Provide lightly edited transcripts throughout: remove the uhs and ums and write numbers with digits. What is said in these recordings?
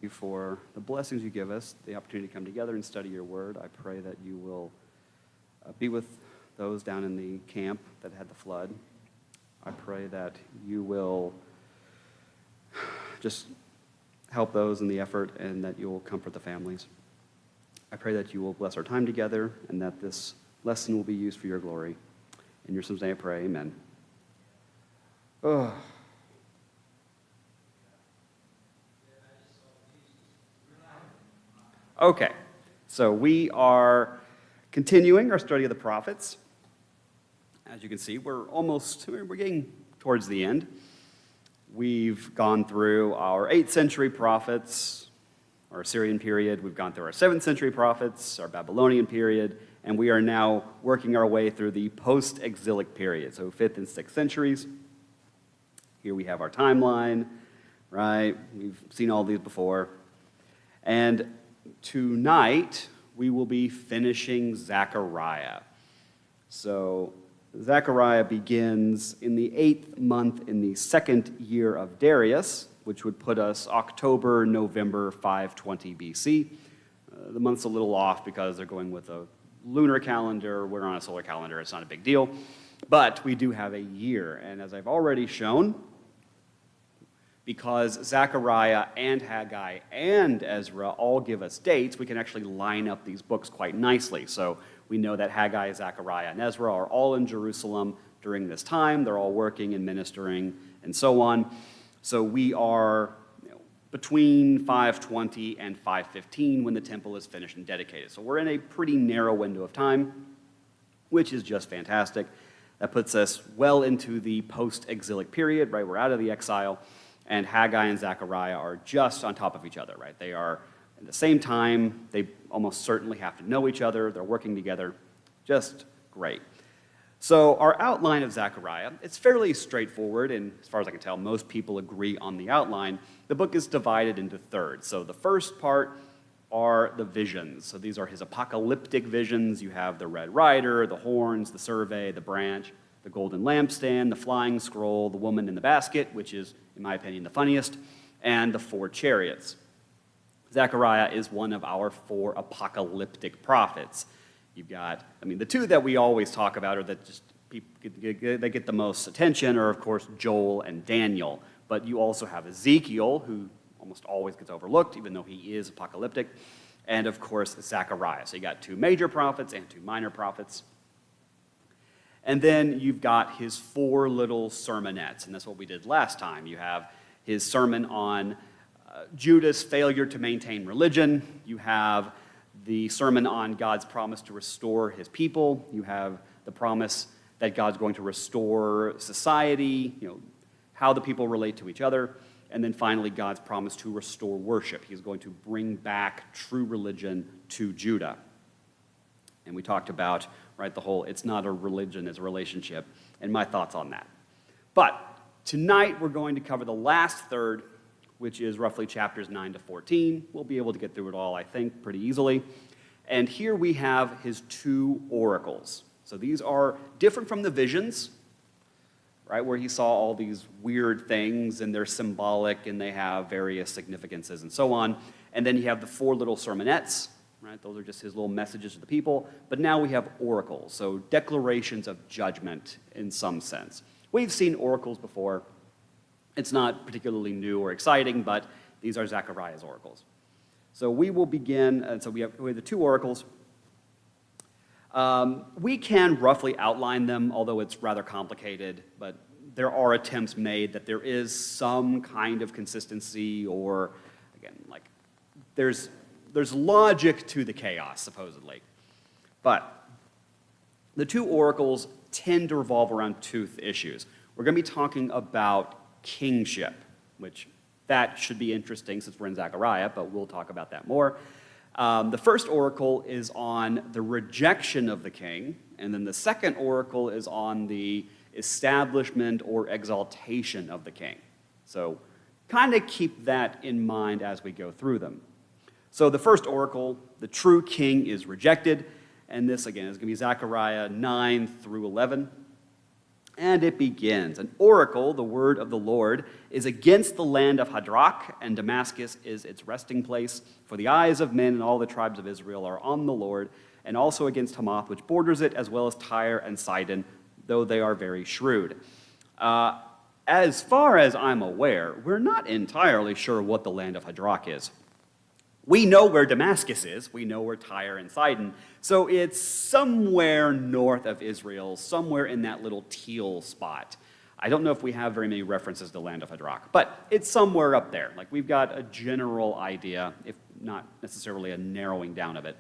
you for the blessings you give us, the opportunity to come together and study your word. I pray that you will be with those down in the camp that had the flood. I pray that you will just help those in the effort and that you will comfort the families. I pray that you will bless our time together and that this lesson will be used for your glory. In your son's name I pray, amen. Oh. Okay, so we are continuing our study of the prophets. As you can see, we're getting towards the end. We've gone through our 8th century prophets, our Assyrian period. We've gone through our 7th century prophets, our Babylonian period, and we are now working our way through the post-exilic period, so 5th and 6th centuries. Here we have our timeline, right? We've seen all these before. And tonight, we will be finishing Zechariah. So Zechariah begins in the 8th month in the 2nd year of Darius, which would put us October, November 520 BC. The month's a little off because they're going with a lunar calendar. We're on a solar calendar. It's not a big deal. But we do have a year. And as I've already shown, because Zechariah and Haggai and Ezra all give us dates, we can actually line up these books quite nicely. So we know that Haggai, Zechariah, and Ezra are all in Jerusalem during this time. They're all working and ministering and so on. So we are between 520 and 515 when the temple is finished and dedicated. So we're in a pretty narrow window of time, which is just fantastic. That puts us well into the post-exilic period, right? We're out of the exile. And Haggai and Zechariah are just on top of each other, right? They are at the same time. They almost certainly have to know each other. They're working together. Just great. So our outline of Zechariah, it's fairly straightforward, and as far as I can tell, most people agree on the outline. The book is divided into thirds. So the first part are the visions. So these are his apocalyptic visions. You have the red rider, the horns, the survey, the branch, the golden lampstand, the flying scroll, the woman in the basket, which is, in my opinion, the funniest, and the 4 chariots. Zechariah is one of our 4 apocalyptic prophets. You've got, the 2 that we always talk about, or that just they get the most attention, are, of course, Joel and Daniel. But you also have Ezekiel, who almost always gets overlooked, even though he is apocalyptic, and, of course, Zechariah. So you got 2 major prophets and 2 minor prophets. And then you've got his 4 little sermonettes, and that's what we did last time. You have his sermon on Judah's failure to maintain religion. You have the sermon on God's promise to restore his people. You have the promise that God's going to restore society, how the people relate to each other. And then finally, God's promise to restore worship. He's going to bring back true religion to Judah. And we talked about, right, the whole, it's not a religion, it's a relationship, and my thoughts on that. But tonight we're going to cover the last third, which is roughly chapters 9 to 14. We'll be able to get through it all, I think, pretty easily. And here we have his 2 oracles. So these are different from the visions, right, where he saw all these weird things, and they're symbolic, and they have various significances and so on. And then you have the 4 little sermonettes. Right? Those are just his little messages to the people. But now we have oracles, so declarations of judgment in some sense. We've seen oracles before. It's not particularly new or exciting, but these are Zechariah's oracles. So we will begin, and so we have the 2 oracles. We can roughly outline them, although it's rather complicated, but there are attempts made that there is some kind of consistency, or, again, like, there's logic to the chaos, supposedly. But the 2 oracles tend to revolve around 2 issues. We're going to be talking about kingship, which that should be interesting since we're in Zechariah, but we'll talk about that more. The first oracle is on the rejection of the king, and then the second oracle is on the establishment or exaltation of the king. So kind of keep that in mind as we go through them. So the first oracle, the true king is rejected, and this, again, is going to be Zechariah 9 through 11. And it begins. An oracle, the word of the Lord, is against the land of Hadrach, and Damascus is its resting place. For the eyes of men and all the tribes of Israel are on the Lord, and also against Hamath, which borders it, as well as Tyre and Sidon, though they are very shrewd. As far as I'm aware, we're not entirely sure what the land of Hadrach is. We know where Damascus is. We know where Tyre and Sidon. So it's somewhere north of Israel, somewhere in that little teal spot. I don't know if we have very many references to the land of Hadrach, but it's somewhere up there. Like, we've got a general idea, if not necessarily a narrowing down of it.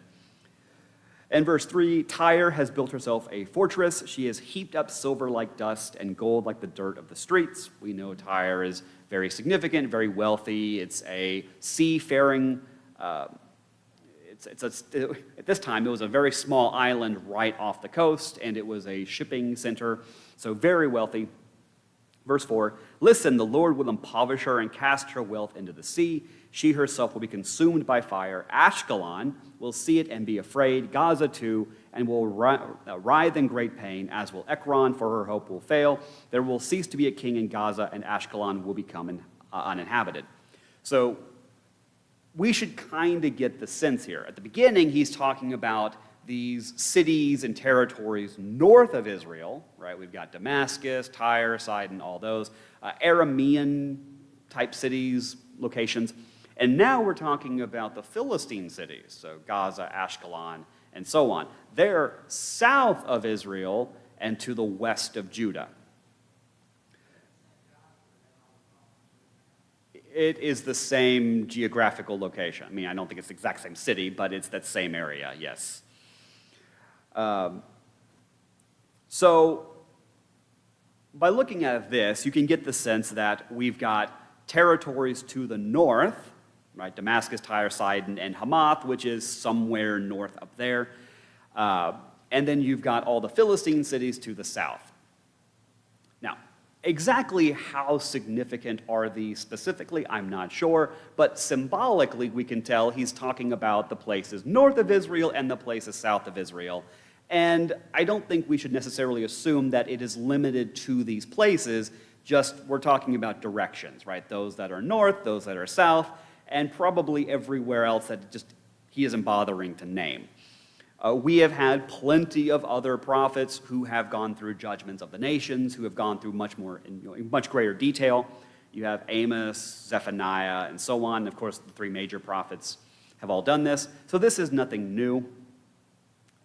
In verse 3, Tyre has built herself a fortress. She has heaped up silver like dust and gold like the dirt of the streets. We know Tyre is very significant, very wealthy. It's a seafaring at this time, it was a very small island right off the coast, and it was a shipping center, so very wealthy. Verse 4, listen, the Lord will impoverish her and cast her wealth into the sea. She herself will be consumed by fire. Ashkelon will see it and be afraid. Gaza too, and will writhe in great pain, as will Ekron, for her hope will fail. There will cease to be a king in Gaza, and Ashkelon will become uninhabited. So we should kind of get the sense here. At the beginning, he's talking about these cities and territories north of Israel, right? We've got Damascus, Tyre, Sidon, all those, Aramean-type cities, locations. And now we're talking about the Philistine cities, so Gaza, Ashkelon, and so on. They're south of Israel and to the west of Judah. It is the same geographical location. I mean, I don't think it's the exact same city, but it's that same area, yes. So by looking at this, you can get the sense that we've got territories to the north, right? Damascus, Tyre, Sidon, and Hamath, which is somewhere north up there. And then you've got all the Philistine cities to the south. Now, exactly how significant are these specifically, I'm not sure, but symbolically we can tell he's talking about the places north of Israel and the places south of Israel. And I don't think we should necessarily assume that it is limited to these places, just we're talking about directions, right? Those that are north, those that are south, and probably everywhere else that just he isn't bothering to name. We have had plenty of other prophets who have gone through judgments of the nations, who have gone through much more, in much greater detail. You have Amos, Zephaniah, and so on. Of course, the three major prophets have all done this. So this is nothing new.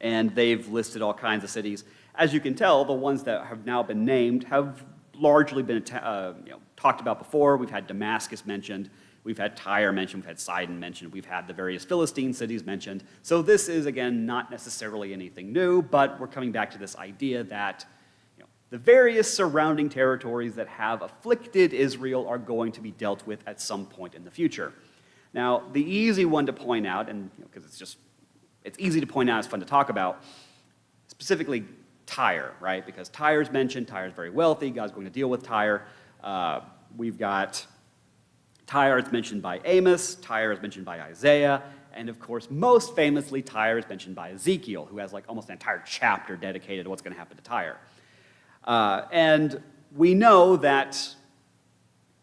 And they've listed all kinds of cities. As you can tell, the ones that have now been named have largely been talked about before. We've had Damascus mentioned. We've had Tyre mentioned, we've had Sidon mentioned, we've had the various Philistine cities mentioned. So this is, again, not necessarily anything new, but we're coming back to this idea that the various surrounding territories that have afflicted Israel are going to be dealt with at some point in the future. Now, the easy one to point out, and because it's easy to point out, it's fun to talk about, specifically Tyre, right? Because Tyre's mentioned, Tyre's very wealthy, God's going to deal with Tyre. We've got Tyre is mentioned by Amos, Tyre is mentioned by Isaiah, and of course, most famously, Tyre is mentioned by Ezekiel, who has like almost an entire chapter dedicated to what's going to happen to Tyre. And we know that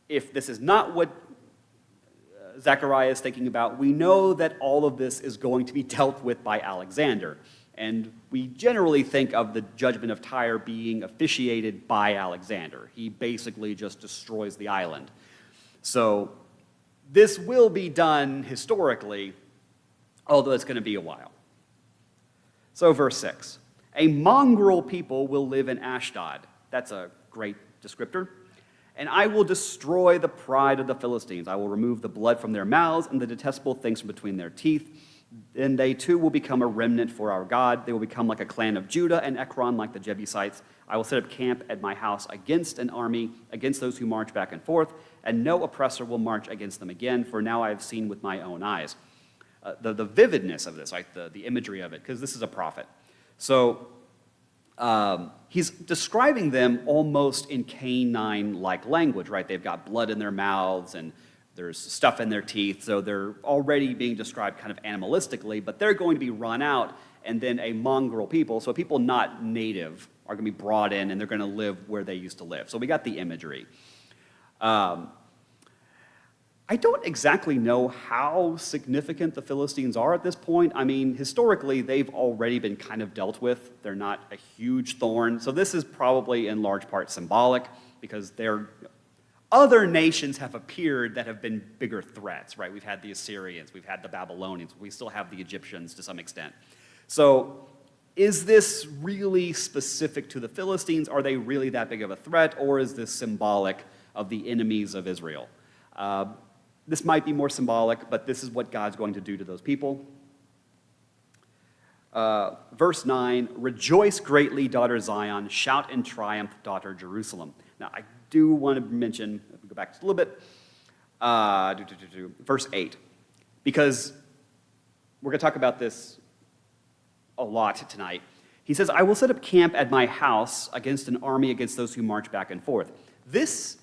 if this is not what Zechariah is thinking about, we know that all of this is going to be dealt with by Alexander. And we generally think of the judgment of Tyre being officiated by Alexander. He basically just destroys the island. So this will be done historically, although it's going to be a while. So verse 6, a mongrel people will live in Ashdod. That's a great descriptor. And I will destroy the pride of the Philistines. I will remove the blood from their mouths and the detestable things from between their teeth. Then they too will become a remnant for our God. They will become like a clan of Judah, and Ekron like the Jebusites. I will set up camp at my house against an army, against those who march back and forth, and no oppressor will march against them again, for now I have seen with my own eyes. The vividness of this, right, the imagery of it, because this is a prophet. So he's describing them almost in canine-like language, right? They've got blood in their mouths, and there's stuff in their teeth, so they're already being described kind of animalistically, but they're going to be run out, and then a mongrel people, so people not native, are going to be brought in, and they're going to live where they used to live. So we got the imagery. I don't exactly know how significant the Philistines are at this point. I mean, historically, they've already been kind of dealt with. They're not a huge thorn. So this is probably in large part symbolic, because other nations have appeared that have been bigger threats, right? We've had the Assyrians, we've had the Babylonians, we still have the Egyptians to some extent. So is this really specific to the Philistines? Are they really that big of a threat, or is this symbolic of the enemies of Israel? This might be more symbolic, but this is what God's going to do to those people. Verse 9, rejoice greatly, daughter Zion, shout in triumph, daughter Jerusalem. Now, I do want to mention, if we go back just a little bit, verse 8, because we're going to talk about this a lot tonight. He says, I will set up camp at my house against an army against those who march back and forth. This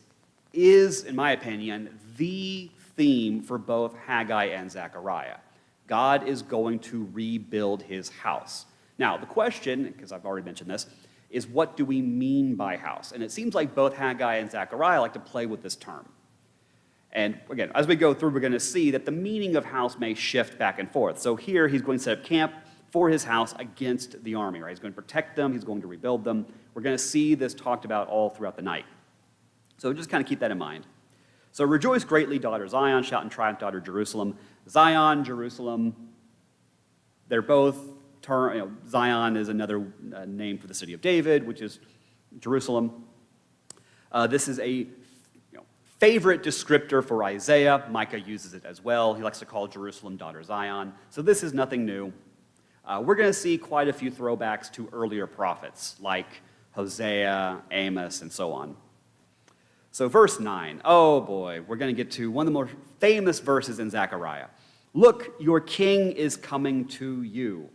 is, in my opinion, the theme for both Haggai and Zechariah. God is going to rebuild his house. Now, the question, because I've already mentioned this, is what do we mean by house? And it seems like both Haggai and Zechariah like to play with this term. And again, as we go through, we're going to see that the meaning of house may shift back and forth. So here, he's going to set up camp for his house against the army, right? He's going to protect them, he's going to rebuild them. We're going to see this talked about all throughout the night. So just kind of keep that in mind. So rejoice greatly, daughter Zion, shout in triumph, daughter Jerusalem. Zion, Jerusalem, they're both, Zion is another name for the city of David, which is Jerusalem. This is a favorite descriptor for Isaiah. Micah uses it as well. He likes to call Jerusalem daughter Zion. So this is nothing new. We're going to see quite a few throwbacks to earlier prophets, like Hosea, Amos, and so on. So verse 9, oh boy, we're going to get to one of the more famous verses in Zechariah. Look, your king is coming to you.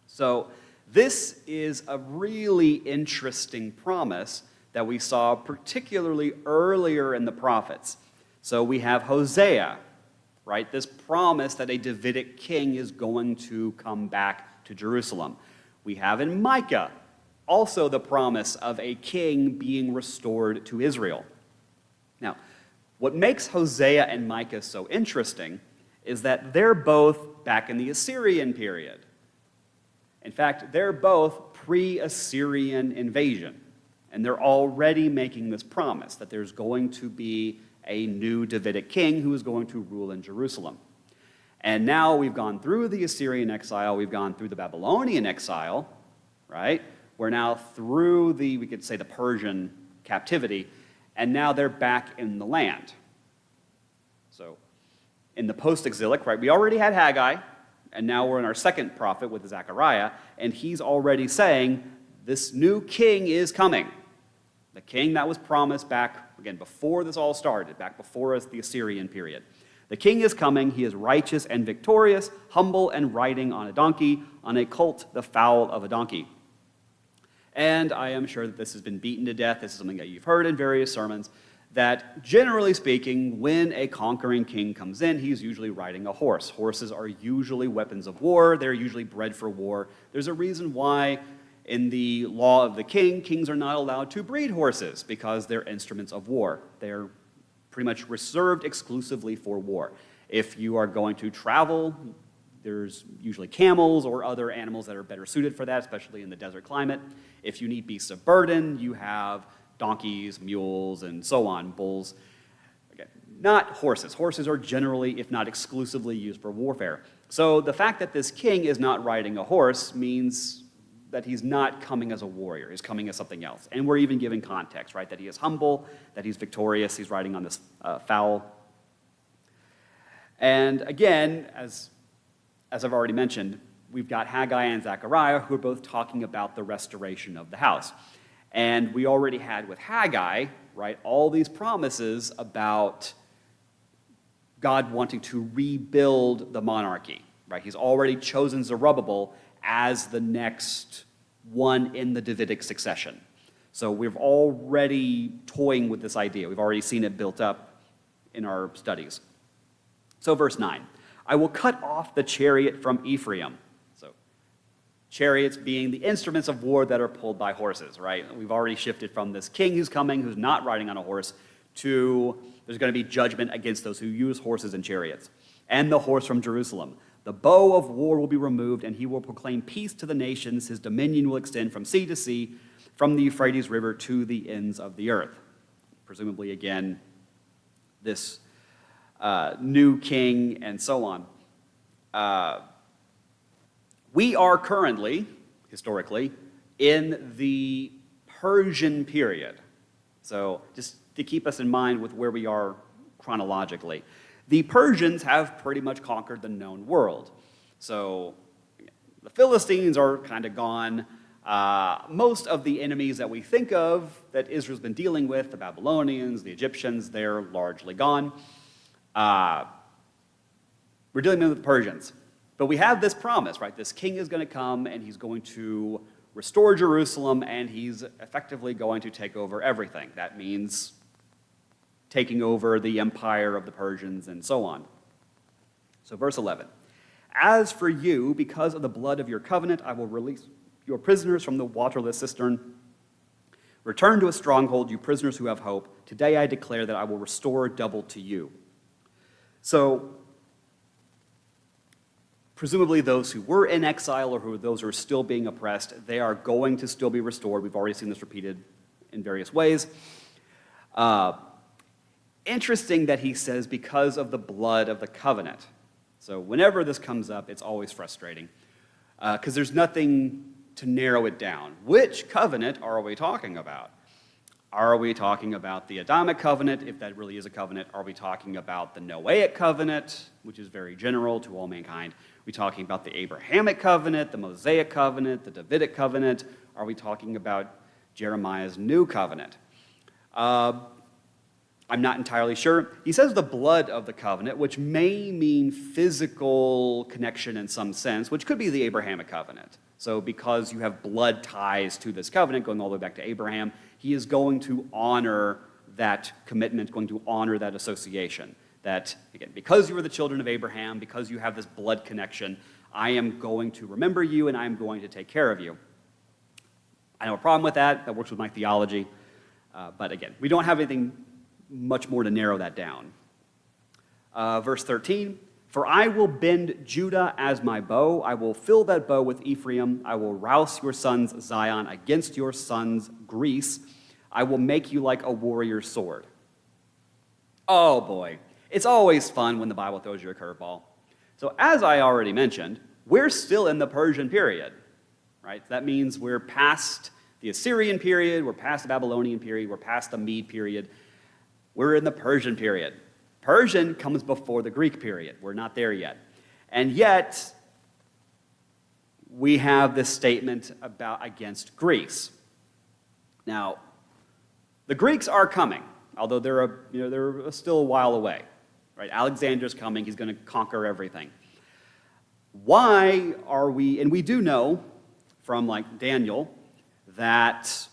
So this is a really interesting promise that we saw particularly earlier in the prophets. So we have Hosea, right? This promise that a Davidic king is going to come back to Jerusalem. We have in Micah also the promise of a king being restored to Israel. Now, what makes Hosea and Micah so interesting is that they're both back in the Assyrian period. In fact, they're both pre-Assyrian invasion, and they're already making this promise that there's going to be a new Davidic king who is going to rule in Jerusalem. And now we've gone through the Assyrian exile, we've gone through the Babylonian exile, right? We're now through we could say the Persian captivity, and now they're back in the land. So in the post-exilic, right, we already had Haggai, and now we're in our second prophet with Zechariah, and he's already saying this new king is coming. The king that was promised back, again, before this all started, back before us, the Assyrian period. The king is coming, he is righteous and victorious, humble and riding on a donkey, on a colt, the foal of a donkey. And I am sure that this has been beaten to death. This is something that you've heard in various sermons, that generally speaking, when a conquering king comes in, he's usually riding a horse. Horses are usually weapons of war. They're usually bred for war. There's a reason why in the law of the king, kings are not allowed to breed horses, because they're instruments of war. They're pretty much reserved exclusively for war. If you are going to travel, there's usually camels or other animals that are better suited for that, especially in the desert climate. If you need beasts of burden, you have donkeys, mules, and so on, bulls. Again, not horses. Horses are generally, if not exclusively, used for warfare. So the fact that this king is not riding a horse means that he's not coming as a warrior. He's coming as something else. And we're even given context, right? That he is humble, that he's victorious, he's riding on this fowl. And again, as I've already mentioned, we've got Haggai and Zechariah who are both talking about the restoration of the house. And we already had with Haggai, right, all these promises about God wanting to rebuild the monarchy, right? He's already chosen Zerubbabel as the next one in the Davidic succession. So we're already toying with this idea. We've already seen it built up in our studies. So verse 9, I will cut off the chariot from Ephraim. So chariots being the instruments of war that are pulled by horses, right? We've already shifted from this king who's coming, who's not riding on a horse, to there's going to be judgment against those who use horses and chariots. And the horse from Jerusalem. The bow of war will be removed, and he will proclaim peace to the nations. His dominion will extend from sea to sea, from the Euphrates River to the ends of the earth. Presumably, again, this new king and so on. We are currently, historically, in the Persian period. So just to keep us in mind with where we are chronologically. The Persians have pretty much conquered the known world. So the Philistines are kind of gone. Most of the enemies that we think of that Israel's been dealing with, the Babylonians, the Egyptians, they're largely gone. We're dealing with the Persians. But we have this promise, right? This king is going to come, and he's going to restore Jerusalem, and he's effectively going to take over everything. That means taking over the empire of the Persians and so on. So verse 11, as for you, because of the blood of your covenant, I will release your prisoners from the waterless cistern. Return to a stronghold, you prisoners who have hope. Today I declare that I will restore double to you. So presumably those who were in exile or those who are still being oppressed, they are going to still be restored. We've already seen this repeated in various ways. Interesting that he says, because of the blood of the covenant. So whenever this comes up, it's always frustrating, because there's nothing to narrow it down. Which covenant are we talking about? Are we talking about the Adamic covenant, if that really is a covenant? Are we talking about the Noahic covenant, which is very general to all mankind? Are we talking about the Abrahamic covenant, the Mosaic covenant, the Davidic covenant? Are we talking about Jeremiah's new covenant? I'm not entirely sure. He says the blood of the covenant, which may mean physical connection in some sense, which could be the Abrahamic covenant. So because you have blood ties to this covenant going all the way back to Abraham, he is going to honor that commitment, going to honor that association. That, again, because you are the children of Abraham, because you have this blood connection, I am going to remember you and I am going to take care of you. I don't have a problem with that. That works with my theology. But again, we don't have anything much more to narrow that down. Verse 13, for I will bend Judah as my bow. I will fill that bow with Ephraim. I will rouse your sons, Zion, against your sons, Greece. I will make you like a warrior's sword. Oh boy, it's always fun when the Bible throws you a curveball. So as I already mentioned, we're still in the Persian period, right? That means we're past the Assyrian period, we're past the Babylonian period, we're past the Mede period. We're in the Persian period. Persian comes before the Greek period. We're not there yet. And yet, we have this statement against Greece. Now, the Greeks are coming, although they're still a while away. Right? Alexander's coming. He's going to conquer everything. Why are we, and we do know from like Daniel, that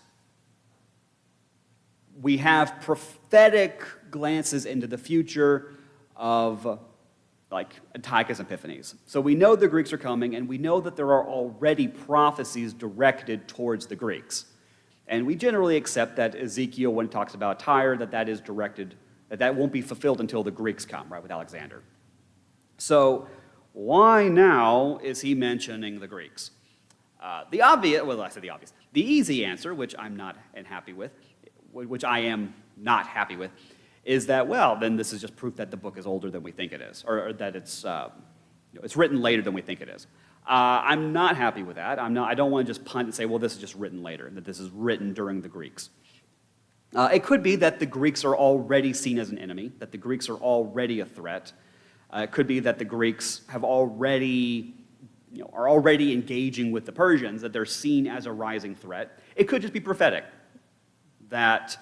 we have prophetic glances into the future of like Antiochus Epiphanes. So we know the Greeks are coming, and we know that there are already prophecies directed towards the Greeks. And we generally accept that Ezekiel, when it talks about Tyre, that is directed, that won't be fulfilled until the Greeks come, right, with Alexander. So why now is he mentioning the Greeks? The easy answer, which I'm not happy with, which I am not happy with, is that, well, then this is just proof that the book is older than we think it is, or that it's written later than we think it is. I'm not happy with that. I don't want to just punt and say, well, this is just written later, that this is written during the Greeks. It could be that the Greeks are already seen as an enemy, that the Greeks are already a threat. It could be that the Greeks have already, are already engaging with the Persians, that they're seen as a rising threat. It could just be prophetic, that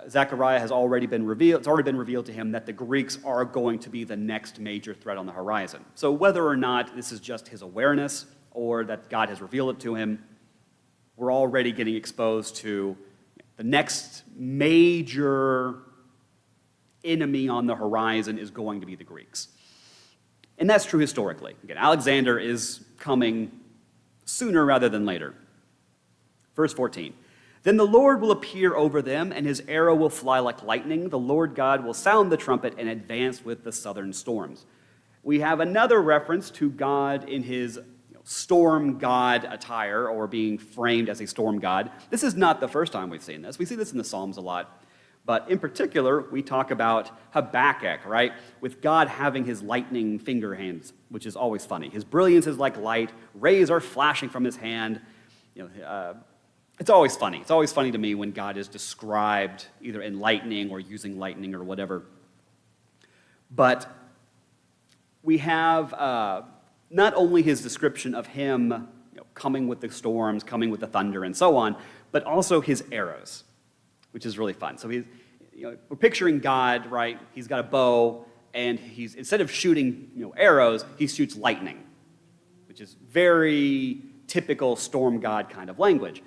Zechariah has already been revealed, it's already been revealed to him that the Greeks are going to be the next major threat on the horizon. So whether or not this is just his awareness or that God has revealed it to him, we're already getting exposed to the next major enemy on the horizon is going to be the Greeks. And that's true historically. Again, Alexander is coming sooner rather than later. Verse 14. Then the Lord will appear over them, and his arrow will fly like lightning. The Lord God will sound the trumpet and advance with the southern storms. We have another reference to God in his storm god attire, or being framed as a storm god. This is not the first time we've seen this. We see this in the Psalms a lot. But in particular, we talk about Habakkuk, right? With God having his lightning finger hands, which is always funny. His brilliance is like light. Rays are flashing from his hand. It's always funny. It's always funny to me when God is described either in lightning or using lightning or whatever. But we have not only his description of him coming with the storms, coming with the thunder, and so on, but also his arrows, which is really fun. So we're picturing God, right? He's got a bow, and he's instead of shooting arrows, he shoots lightning, which is very typical storm god kind of language.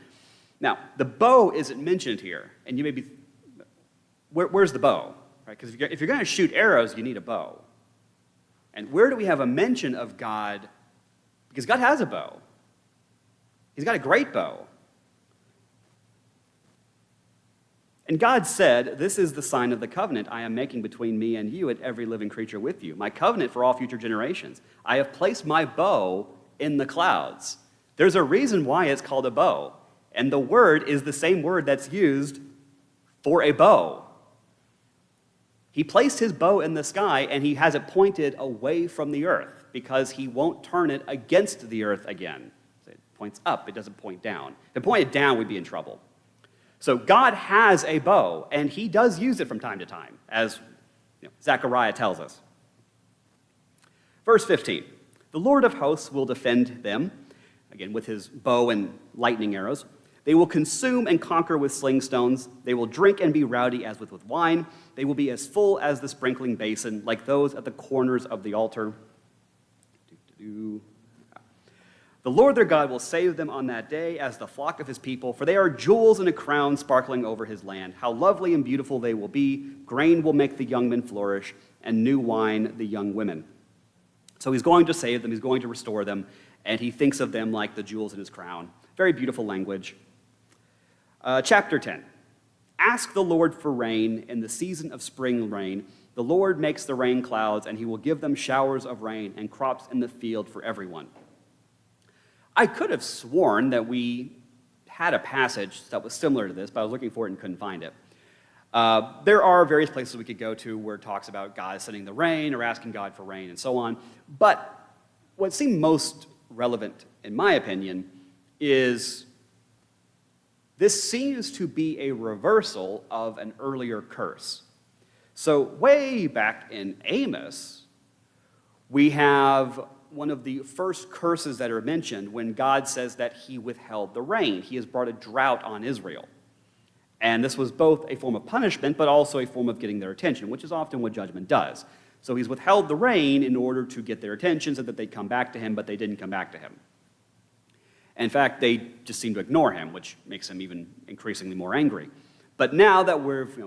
Now, the bow isn't mentioned here, and you may be, where's the bow? Right? Because if you're going to shoot arrows, you need a bow. And where do we have a mention of God? Because God has a bow. He's got a great bow. And God said, "This is the sign of the covenant I am making between me and you and every living creature with you, my covenant for all future generations. I have placed my bow in the clouds." There's a reason why it's called a bow. And the word is the same word that's used for a bow. He placed his bow in the sky, and he has it pointed away from the earth because he won't turn it against the earth again. So it points up, it doesn't point down. If it pointed down, we'd be in trouble. So God has a bow, and he does use it from time to time, as Zechariah tells us. Verse 15, the Lord of hosts will defend them, again with his bow and lightning arrows. They will consume and conquer with sling stones. They will drink and be rowdy as with wine. They will be as full as the sprinkling basin, like those at the corners of the altar. The Lord their God will save them on that day as the flock of his people, for they are jewels in a crown sparkling over his land. How lovely and beautiful they will be. Grain will make the young men flourish, and new wine the young women. So he's going to save them, he's going to restore them, and he thinks of them like the jewels in his crown. Very beautiful language. Chapter 10. Ask the Lord for rain in the season of spring rain. The Lord makes the rain clouds, and he will give them showers of rain and crops in the field for everyone. I could have sworn that we had a passage that was similar to this, but I was looking for it and couldn't find it. There are various places we could go to where it talks about God sending the rain or asking God for rain and so on. But what seemed most relevant, in my opinion, is this seems to be a reversal of an earlier curse. So way back in Amos, we have one of the first curses that are mentioned when God says that he withheld the rain. He has brought a drought on Israel. And this was both a form of punishment, but also a form of getting their attention, which is often what judgment does. So he's withheld the rain in order to get their attention so that they'd come back to him, but they didn't come back to him. In fact, they just seem to ignore him, which makes him even increasingly more angry. But now that we've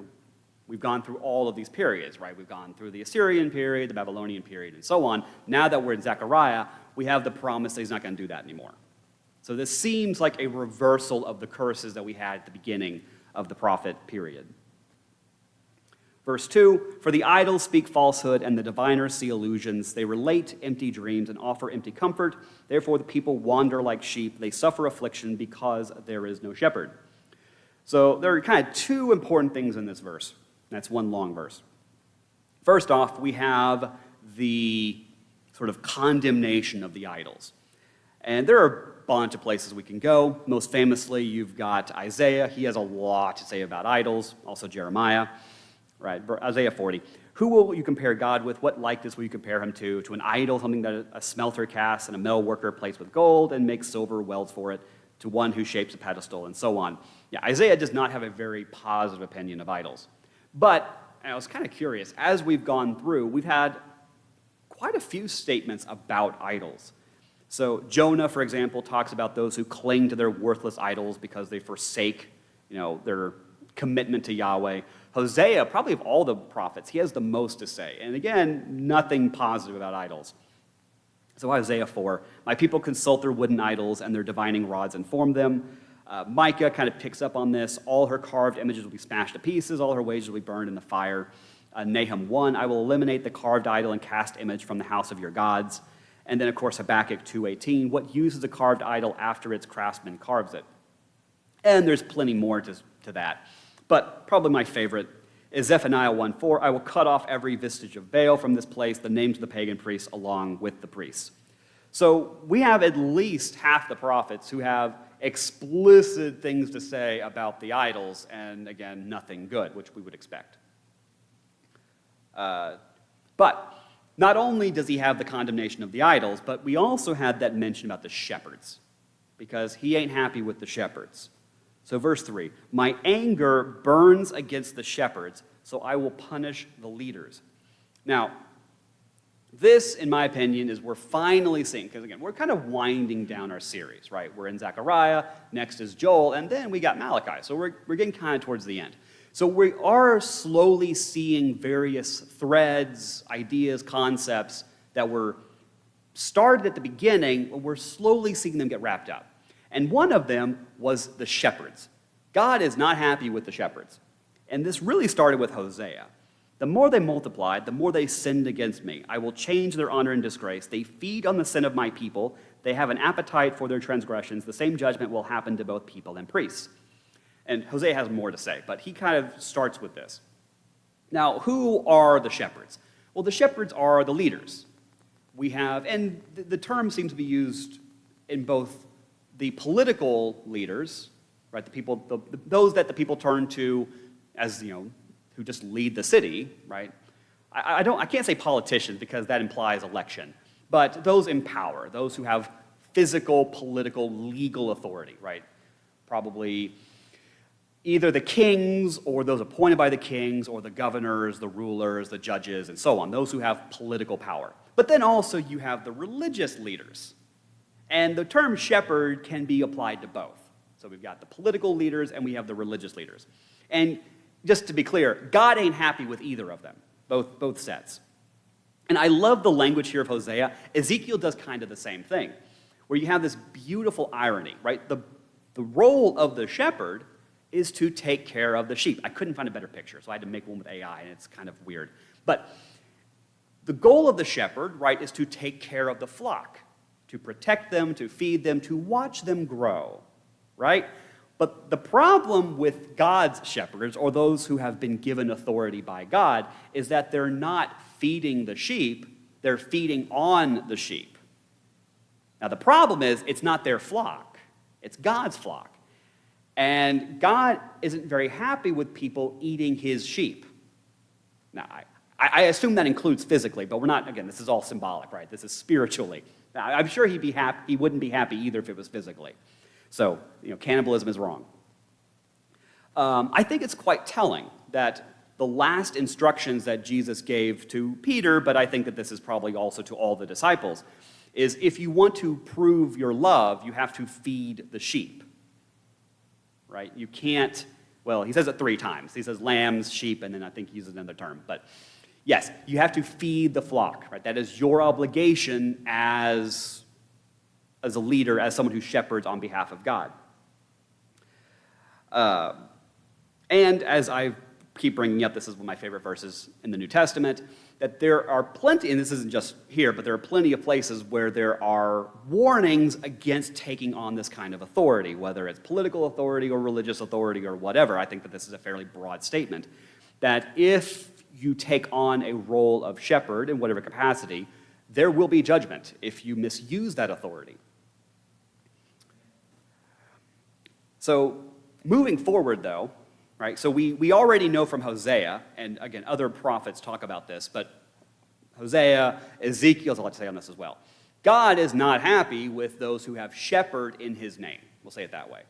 gone through all of these periods, right? We've gone through the Assyrian period, the Babylonian period, and so on. Now that we're in Zechariah, we have the promise that he's not going to do that anymore. So this seems like a reversal of the curses that we had at the beginning of the prophet period. Verse 2, for the idols speak falsehood, and the diviners see illusions. They relate empty dreams and offer empty comfort. Therefore the people wander like sheep. They suffer affliction because there is no shepherd. So there are kind of two important things in this verse. That's one long verse. First off, we have the sort of condemnation of the idols. And there are a bunch of places we can go. Most famously, you've got Isaiah. He has a lot to say about idols. Also Jeremiah. Right, Isaiah 40. Who will you compare God with? What likeness will you compare him to? To an idol, something that a smelter casts and a metal worker plates with gold and makes silver welds for it, to one who shapes a pedestal, and so on. Yeah, Isaiah does not have a very positive opinion of idols. But I was kind of curious, as we've gone through, we've had quite a few statements about idols. So Jonah, for example, talks about those who cling to their worthless idols because they forsake, their commitment to Yahweh. Hosea, probably of all the prophets, he has the most to say. And again, nothing positive about idols. So Hosea 4, my people consult their wooden idols and their divining rods inform them. Micah kind of picks up on this. All her carved images will be smashed to pieces. All her wages will be burned in the fire. Nahum 1, I will eliminate the carved idol and cast image from the house of your gods. And then, of course, Habakkuk 2:18, what use is a carved idol after its craftsman carves it? And there's plenty more to that. But probably my favorite is Zephaniah 1:4, I will cut off every vestige of Baal from this place, the names of the pagan priests along with the priests. So we have at least half the prophets who have explicit things to say about the idols, and again, nothing good, which we would expect. But not only does he have the condemnation of the idols, but we also had that mention about the shepherds, because he ain't happy with the shepherds. So verse 3, my anger burns against the shepherds, so I will punish the leaders. Now, this, in my opinion, is we're finally seeing, because again, we're kind of winding down our series, right? We're in Zechariah, next is Joel, and then we got Malachi. So we're getting kind of towards the end. So we are slowly seeing various threads, ideas, concepts that were started at the beginning, but we're slowly seeing them get wrapped up. And one of them was the shepherds. God is not happy with the shepherds. And this really started with Hosea. The more they multiplied, the more they sinned against me. I will change their honor and disgrace. They feed on the sin of my people. They have an appetite for their transgressions. The same judgment will happen to both people and priests. And Hosea has more to say, but he kind of starts with this. Now, who are the shepherds? Well, the shepherds are the leaders. We have, and the term seems to be used in both the political leaders, right, the people, those that the people turn to as, who just lead the city, right? I can't say politicians because that implies election, but those in power, those who have physical, political, legal authority, right? Probably either the kings or those appointed by the kings or the governors, the rulers, the judges, and so on, those who have political power. But then also you have the religious leaders. And the term shepherd can be applied to both. So we've got the political leaders and we have the religious leaders. And just to be clear, God ain't happy with either of them, both sets. And I love the language here of Hosea. Ezekiel does kind of the same thing, where you have this beautiful irony, right? The role of the shepherd is to take care of the sheep. I couldn't find a better picture, so I had to make one with AI, and it's kind of weird. But the goal of the shepherd, right, is to take care of the flock, to protect them, to feed them, to watch them grow, right? But the problem with God's shepherds, or those who have been given authority by God, is that they're not feeding the sheep, they're feeding on the sheep. Now the problem is, it's not their flock, it's God's flock. And God isn't very happy with people eating his sheep. Now, I assume that includes physically, but we're not, again, this is all symbolic, right? This is spiritually. Now, I'm sure he wouldn't be happy either if it was physically. So, cannibalism is wrong. I think it's quite telling that the last instructions that Jesus gave to Peter, but I think that this is probably also to all the disciples, is if you want to prove your love, you have to feed the sheep. Right? You can't, well, he says it 3 times. He says lambs, sheep, and then I think he uses another term. But yes, you have to feed the flock, right? That is your obligation as a leader, as someone who shepherds on behalf of God. And as I keep bringing up, this is one of my favorite verses in the New Testament, that there are plenty, and this isn't just here, but there are plenty of places where there are warnings against taking on this kind of authority, whether it's political authority or religious authority or whatever. I think that this is a fairly broad statement, that if you take on a role of shepherd in whatever capacity, there will be judgment if you misuse that authority. So moving forward, though, right? So we already know from Hosea, and again, other prophets talk about this, but Hosea, Ezekiel has a lot to say on this as well. God is not happy with those who have shepherd in his name. We'll say it that way.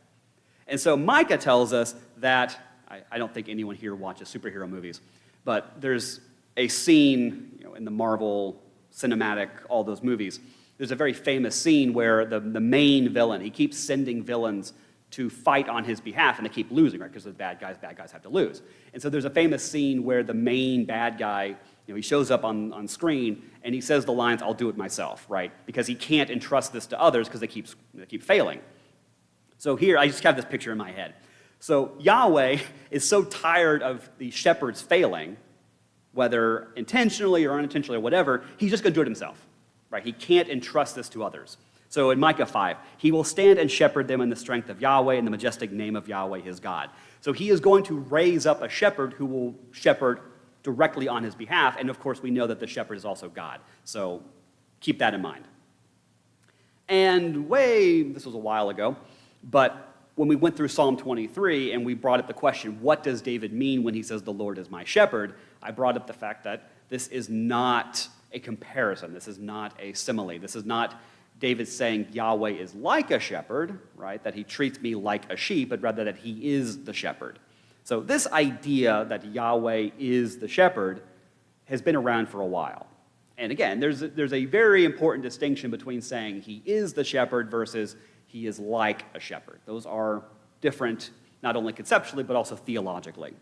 And so Micah tells us that, I don't think anyone here watches superhero movies, but there's a scene in the Marvel cinematic, all those movies. There's a very famous scene where the main villain, he keeps sending villains to fight on his behalf, and they keep losing, right? Because the bad guys have to lose. And so there's a famous scene where the main bad guy, he shows up on screen, and he says the lines, "I'll do it myself," right? Because he can't entrust this to others because they keep failing. So here, I just have this picture in my head. So Yahweh is so tired of the shepherds failing, whether intentionally or unintentionally or whatever, he's just going to do it himself, right? He can't entrust this to others. So in Micah 5, he will stand and shepherd them in the strength of Yahweh and the majestic name of Yahweh his God. So he is going to raise up a shepherd who will shepherd directly on his behalf, and of course we know that the shepherd is also God. So keep that in mind. And this was a while ago, but when we went through Psalm 23 and we brought up the question, what does David mean when he says, "The Lord is my shepherd?" I brought up the fact that this is not a comparison. This is not a simile. This is not David saying Yahweh is like a shepherd, right? That he treats me like a sheep, but rather that he is the shepherd. So this idea that Yahweh is the shepherd has been around for a while. And again, there's a very important distinction between saying he is the shepherd versus he is like a shepherd. Those are different, not only conceptually, but also theologically.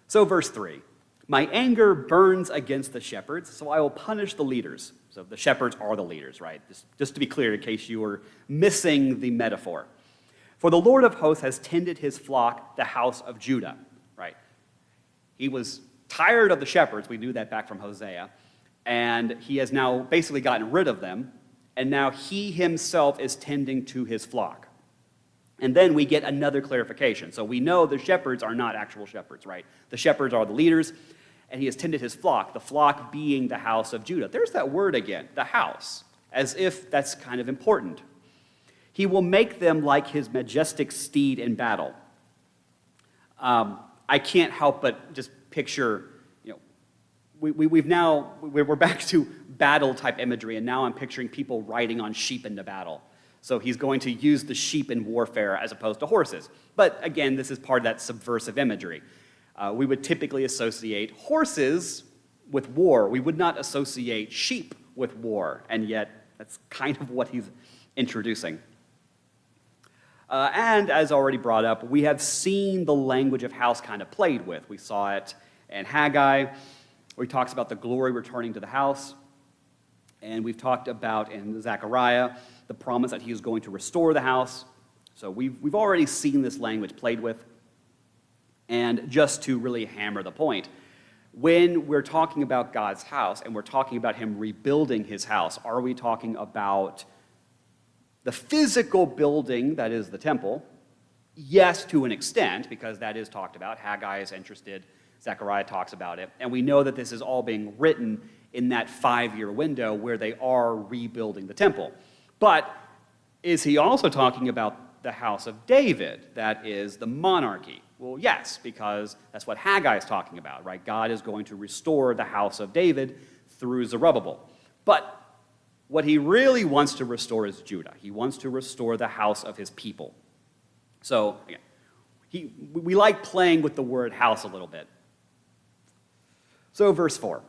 So verse 3, "My anger burns against the shepherds, so I will punish the leaders." So the shepherds are the leaders, right? Just to be clear, in case you were missing the metaphor. "For the Lord of hosts has tended his flock, the house of Judah," right? He was tired of the shepherds. We knew that back from Hosea. And he has now basically gotten rid of them. And now he himself is tending to his flock. And then we get another clarification. So we know the shepherds are not actual shepherds, right? The shepherds are the leaders, and he has tended his flock, the flock being the house of Judah. There's that word again, the house, as if that's kind of important. "He will make them like his majestic steed in battle." I can't help but just picture, we're back to battle-type imagery, and now I'm picturing people riding on sheep into battle. So he's going to use the sheep in warfare as opposed to horses. But again, this is part of that subversive imagery. We would typically associate horses with war. We would not associate sheep with war, and yet that's kind of what he's introducing. And as already brought up, we have seen the language of house kind of played with. We saw it in Haggai, where he talks about the glory returning to the house. And we've talked about in Zechariah the promise that he is going to restore the house. So we've already seen this language played with. And just to really hammer the point, when we're talking about God's house and we're talking about him rebuilding his house, are we talking about the physical building that is the temple? Yes, to an extent, because that is talked about. Haggai is interested. Zechariah talks about it. And we know that this is all being written in that 5-year window where they are rebuilding the temple. But is he also talking about the house of David, that is the monarchy? Well, yes, because that's what Haggai is talking about, right? God is going to restore the house of David through Zerubbabel. But what he really wants to restore is Judah. He wants to restore the house of his people. So, again, we like playing with the word house a little bit. So, verse 4.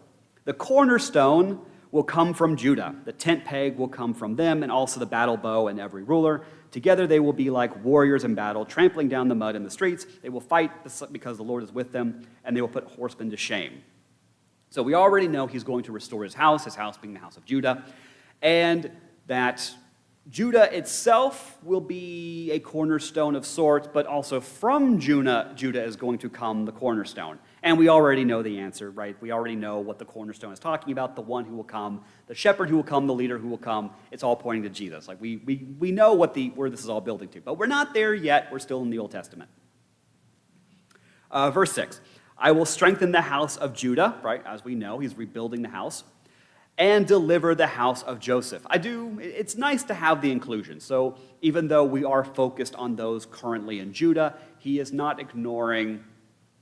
"The cornerstone will come from Judah. The tent peg will come from them, and also the battle bow and every ruler. Together they will be like warriors in battle, trampling down the mud in the streets. They will fight because the Lord is with them, and they will put horsemen to shame." So we already know he's going to restore his house being the house of Judah, and that Judah itself will be a cornerstone of sorts, but also from Judah is going to come the cornerstone. And we already know the answer, right? We already know what the cornerstone is talking about, the one who will come, the shepherd who will come, the leader who will come. It's all pointing to Jesus. Like we know where this is all building to, but we're not there yet. We're still in the Old Testament. Verse 6, "I will strengthen the house of Judah," right? As we know, he's rebuilding the house, "and deliver the house of Joseph." It's nice to have the inclusion. So even though we are focused on those currently in Judah, he is not ignoring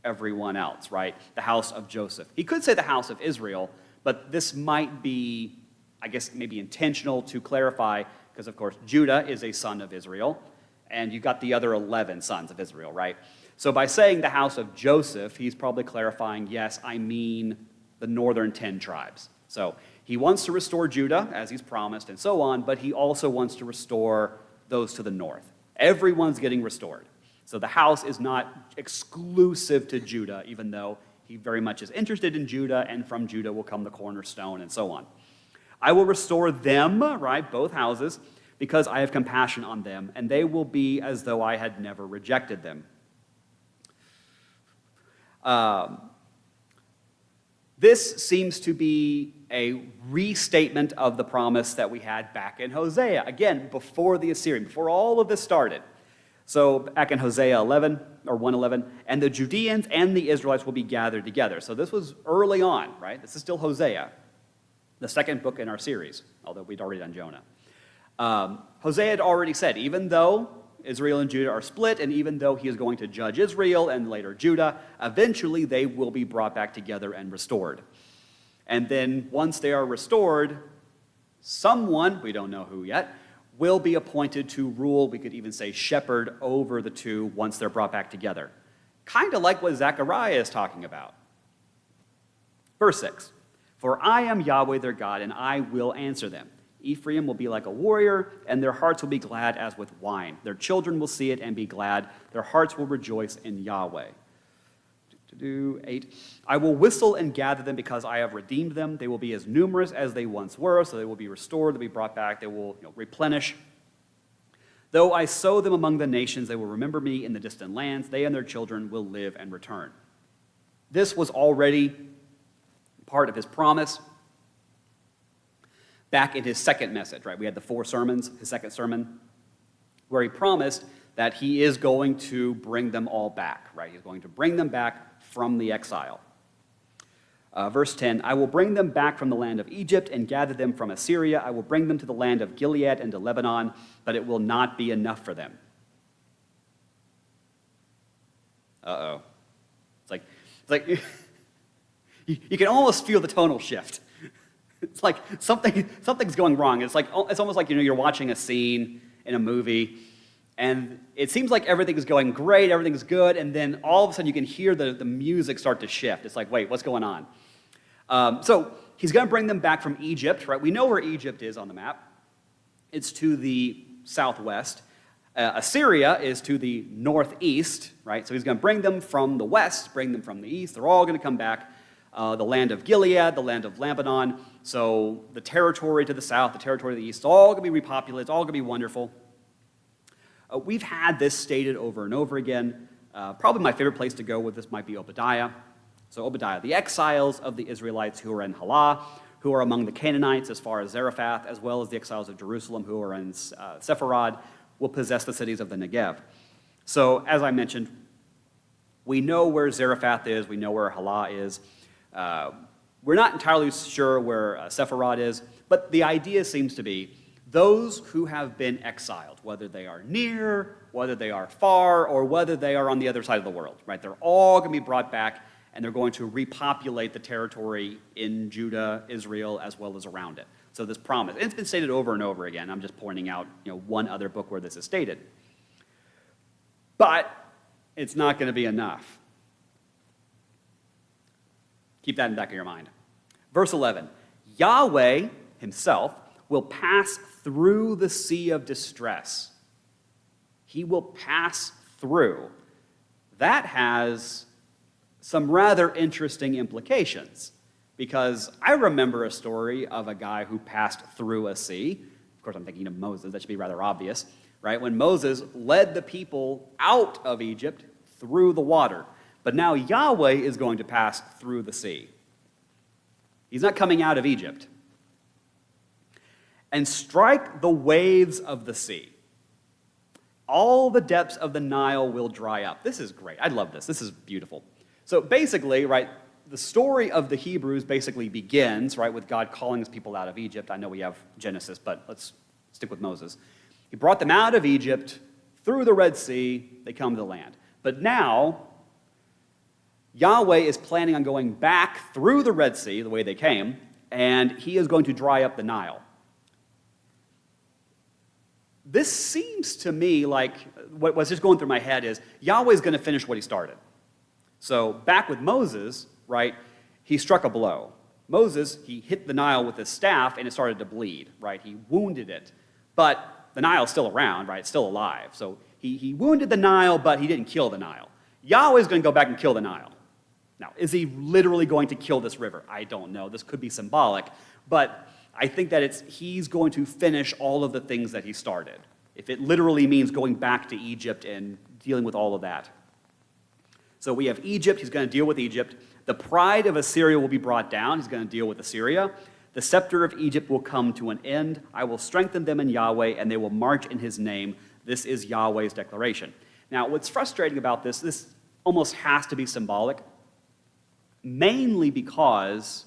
everyone else, right? The house of Joseph. He could say the house of Israel, but this might be, I guess, maybe intentional to clarify, because of course Judah is a son of Israel, and you've got the other 11 sons of Israel, right? So by saying the house of Joseph, he's probably clarifying, yes, I mean the northern 10 tribes. So he wants to restore Judah, as he's promised, and so on, but he also wants to restore those to the north. Everyone's getting restored. So the house is not exclusive to Judah, even though he very much is interested in Judah, and from Judah will come the cornerstone and so on. I will restore them, right, both houses, because I have compassion on them, and they will be as though I had never rejected them. This seems to be a restatement of the promise that we had back in Hosea, again, before the Assyrian, before all of this started. So back in Hosea 11, or 1:11, and the Judeans and the Israelites will be gathered together. So this was early on, right? This is still Hosea, the second book in our series, although we'd already done Jonah. Hosea had already said, even though Israel and Judah are split, and even though he is going to judge Israel and later Judah, eventually they will be brought back together and restored. And then once they are restored, someone, we don't know who yet, will be appointed to rule, we could even say shepherd, over the two once they're brought back together. Kind of like what Zechariah is talking about. Verse 6, "For I am Yahweh their God, and I will answer them. Ephraim will be like a warrior, and their hearts will be glad as with wine. Their children will see it and be glad. Their hearts will rejoice in Yahweh." 8, "I will whistle and gather them because I have redeemed them. They will be as numerous as they once were, so they will be restored, they'll be brought back, they will replenish. Though I sow them among the nations, they will remember me in the distant lands. They and their children will live and return." This was already part of his promise back in his second message, right? We had the 4 sermons, his second sermon, where he promised that he is going to bring them all back, right? He's going to bring them back from the exile. Verse 10, "I will bring them back from the land of Egypt and gather them from Assyria. I will bring them to the land of Gilead and to Lebanon, but it will not be enough for them." Uh-oh. It's like you can almost feel the tonal shift. It's like something's going wrong. It's almost like you're watching a scene in a movie, and it seems like everything's going great, everything's good, and then all of a sudden you can hear the music start to shift. It's like, wait, what's going on? So he's going to bring them back from Egypt, right? We know where Egypt is on the map. It's to the southwest. Assyria is to the northeast, right? So he's going to bring them from the west, bring them from the east. They're all going to come back. The land of Gilead, the land of Lebanon. So the territory to the south, the territory to the east, it's all going to be repopulated. It's all going to be wonderful. We've had this stated over and over again. Probably my favorite place to go with this might be Obadiah. So Obadiah, the exiles of the Israelites who are in Halah, who are among the Canaanites as far as Zarephath, as well as the exiles of Jerusalem who are in Sepharad, will possess the cities of the Negev. So as I mentioned, we know where Zarephath is, we know where Halah is. We're not entirely sure where Sepharad is, but the idea seems to be those who have been exiled, whether they are near, whether they are far, or whether they are on the other side of the world, right? They're all going to be brought back, and they're going to repopulate the territory in Judah, Israel, as well as around it. So this promise, and it's been stated over and over again. I'm just pointing out, one other book where this is stated. But it's not going to be enough. Keep that in the back of your mind. Verse 11, "Yahweh himself will pass through the sea of distress." He will pass through. That has some rather interesting implications, because I remember a story of a guy who passed through a sea. Of course, I'm thinking of Moses. That should be rather obvious, right? When Moses led the people out of Egypt through the water. But now Yahweh is going to pass through the sea. He's not coming out of Egypt. "And strike the waves of the sea. All the depths of the Nile will dry up." This is great. I love this. This is beautiful. So basically, right, the story of the Hebrews basically begins, right, with God calling his people out of Egypt. I know we have Genesis, but let's stick with Moses. He brought them out of Egypt, through the Red Sea, they come to the land. But now, Yahweh is planning on going back through the Red Sea, the way they came, and he is going to dry up the Nile. This seems to me like, what's just going through my head is, Yahweh's going to finish what he started. So back with Moses, right, he struck a blow. Moses, he hit the Nile with his staff, and it started to bleed, right? He wounded it. But the Nile's still around, right? It's still alive. So he wounded the Nile, but he didn't kill the Nile. Yahweh's going to go back and kill the Nile. Now, is he literally going to kill this river? I don't know. This could be symbolic. But I think that he's going to finish all of the things that he started. If it literally means going back to Egypt and dealing with all of that. So we have Egypt. He's going to deal with Egypt. The pride of Assyria will be brought down. He's going to deal with Assyria. The scepter of Egypt will come to an end. I will strengthen them in Yahweh, and they will march in his name. This is Yahweh's declaration. Now, what's frustrating about this almost has to be symbolic, mainly because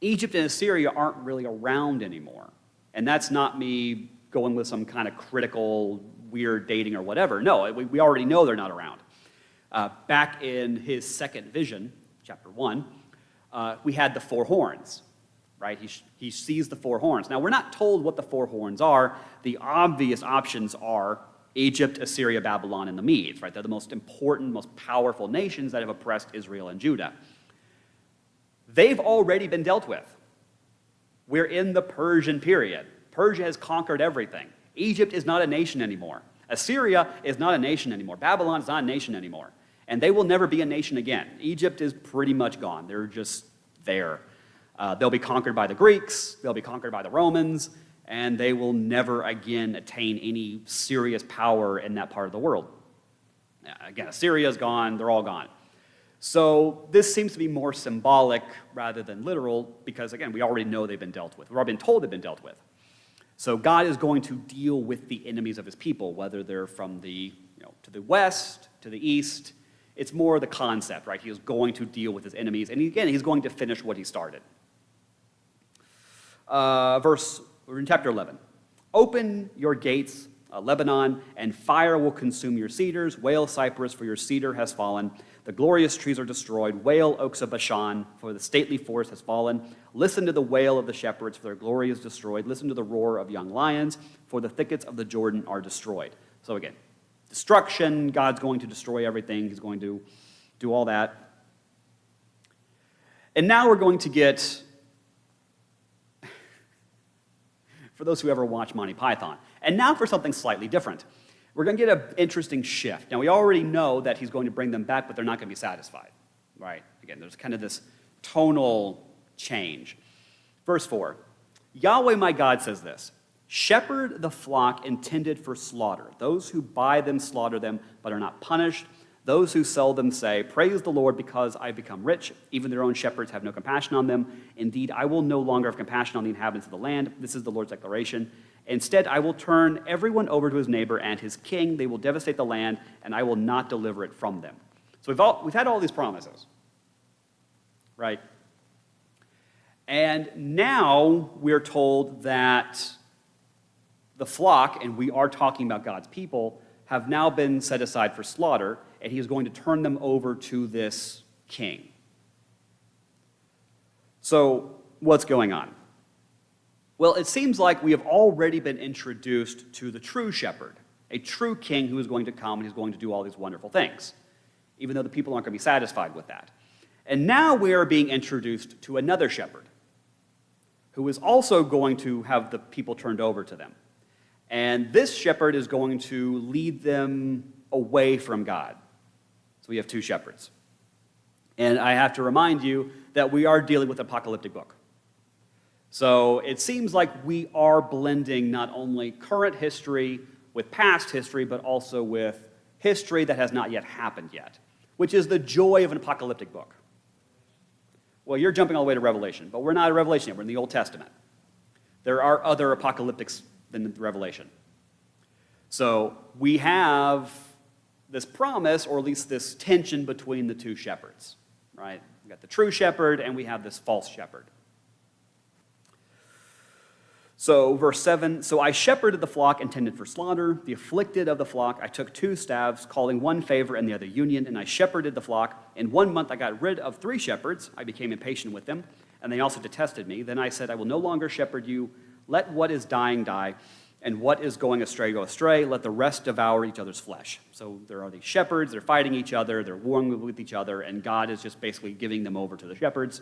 Egypt and Assyria aren't really around anymore. And that's not me going with some kind of critical, weird dating or whatever. No, we already know they're not around. Back in his second vision, chapter 1, we had the four horns, right? He sees the four horns. Now, we're not told what the four horns are. The obvious options are Egypt, Assyria, Babylon, and the Medes, right? They're the most important, most powerful nations that have oppressed Israel and Judah. They've already been dealt with. We're in the Persian period. Persia has conquered everything. Egypt is not a nation anymore. Assyria is not a nation anymore. Babylon is not a nation anymore. And they will never be a nation again. Egypt is pretty much gone. They're just there. They'll be conquered by the Greeks. They'll be conquered by the Romans. And they will never again attain any serious power in that part of the world. Again, Assyria is gone. They're all gone. So this seems to be more symbolic rather than literal because, again, we already know they've been dealt with. We've already been told they've been dealt with. So God is going to deal with the enemies of his people, whether they're from to the west, to the east. It's more the concept, right? He is going to deal with his enemies. And again, he's going to finish what he started. We're in chapter 11. Open your gates, Lebanon, and fire will consume your cedars. Wail, cypress, for your cedar has fallen. The glorious trees are destroyed. Wail, oaks of Bashan, for the stately forest has fallen. Listen to the wail of the shepherds, for their glory is destroyed. Listen to the roar of young lions, for the thickets of the Jordan are destroyed. So again, destruction, God's going to destroy everything. He's going to do all that. And now we're going to get, for those who ever watch Monty Python, and now for something slightly different. We're going to get an interesting shift. Now, we already know that he's going to bring them back, but they're not going to be satisfied, right? Again, there's kind of this tonal change. Verse 4, Yahweh my God says this, shepherd the flock intended for slaughter. Those who buy them slaughter them, but are not punished. Those who sell them say, praise the Lord because I've become rich. Even their own shepherds have no compassion on them. Indeed, I will no longer have compassion on the inhabitants of the land. This is the Lord's declaration. Instead, I will turn everyone over to his neighbor and his king. They will devastate the land, and I will not deliver it from them. So we've had all these promises, right? And now we're told that the flock, and we are talking about God's people, have now been set aside for slaughter, and he is going to turn them over to this king. So what's going on? Well, it seems like we have already been introduced to the true shepherd, a true king who is going to come and he's going to do all these wonderful things, even though the people aren't going to be satisfied with that. And now we are being introduced to another shepherd who is also going to have the people turned over to them. And this shepherd is going to lead them away from God. So we have two shepherds. And I have to remind you that we are dealing with an apocalyptic book. So it seems like we are blending not only current history with past history, but also with history that has not yet happened yet, which is the joy of an apocalyptic book. Well, you're jumping all the way to Revelation, but we're not in Revelation yet. We're in the Old Testament. There are other apocalyptics than Revelation. So we have this promise, or at least this tension between the two shepherds, right? We've got the true shepherd, and we have this false shepherd. So verse 7, so I shepherded the flock intended for slaughter, the afflicted of the flock. I took two staffs, calling one favor and the other union, and I shepherded the flock. In 1 month I got rid of 3 shepherds. I became impatient with them, and they also detested me. Then I said, I will no longer shepherd you. Let what is dying die, and what is going astray go astray. Let the rest devour each other's flesh. So there are these shepherds, they're fighting each other, they're warring with each other, and God is just basically giving them over to the shepherds.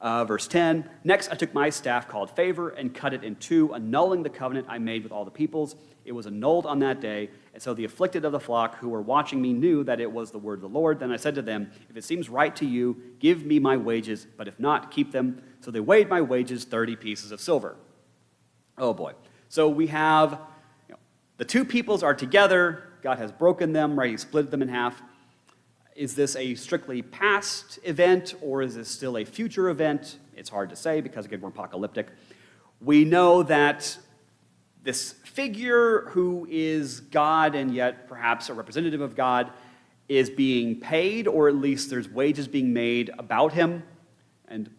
Verse 10, next I took my staff called Favor and cut it in two, annulling the covenant I made with all the peoples. It was annulled on that day, and so the afflicted of the flock who were watching me knew that it was the word of the Lord. Then I said to them, if it seems right to you, give me my wages, but if not, keep them. So they weighed my wages, 30 pieces of silver. Oh boy. So we have, the two peoples are together. God has broken them, right? He split them in half. Is this a strictly past event, or is this still a future event? It's hard to say because, again, we're apocalyptic. We know that this figure who is God and yet perhaps a representative of God is being paid, or at least there's wages being made about him. And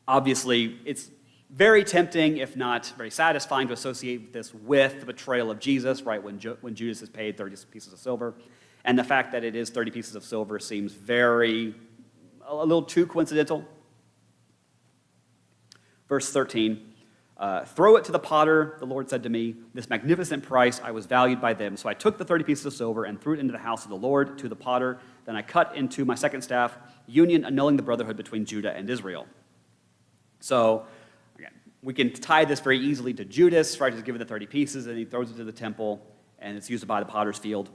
obviously, it's very tempting, if not very satisfying, to associate this with the betrayal of Jesus, right, when Judas is paid 30 pieces of silver. And the fact that it is 30 pieces of silver seems a little too coincidental. Verse 13, throw it to the potter, the Lord said to me, this magnificent price, I was valued by them. So I took the 30 pieces of silver and threw it into the house of the Lord to the potter. Then I cut into my second staff, union annulling the brotherhood between Judah and Israel. So, again, we can tie this very easily to Judas, right? He's given the 30 pieces and he throws it to the temple and it's used to buy the potter's field.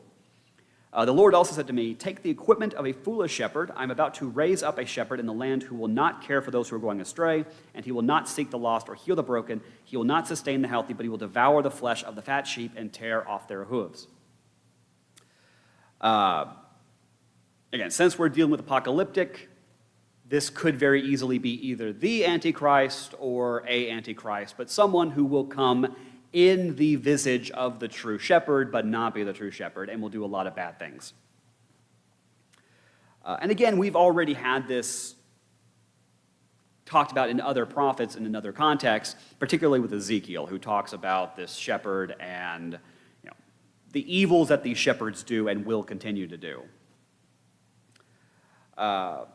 The Lord also said to me, take the equipment of a foolish shepherd. I'm about to raise up a shepherd in the land who will not care for those who are going astray, and he will not seek the lost or heal the broken. He will not sustain the healthy, but he will devour the flesh of the fat sheep and tear off their hooves. Again, since we're dealing with apocalyptic, this could very easily be either the Antichrist or a Antichrist, but someone who will come in the visage of the true shepherd, but not be the true shepherd, and will do a lot of bad things. And again, we've already had this talked about in other prophets and in other contexts, particularly with Ezekiel, who talks about this shepherd and the evils that these shepherds do and will continue to do. So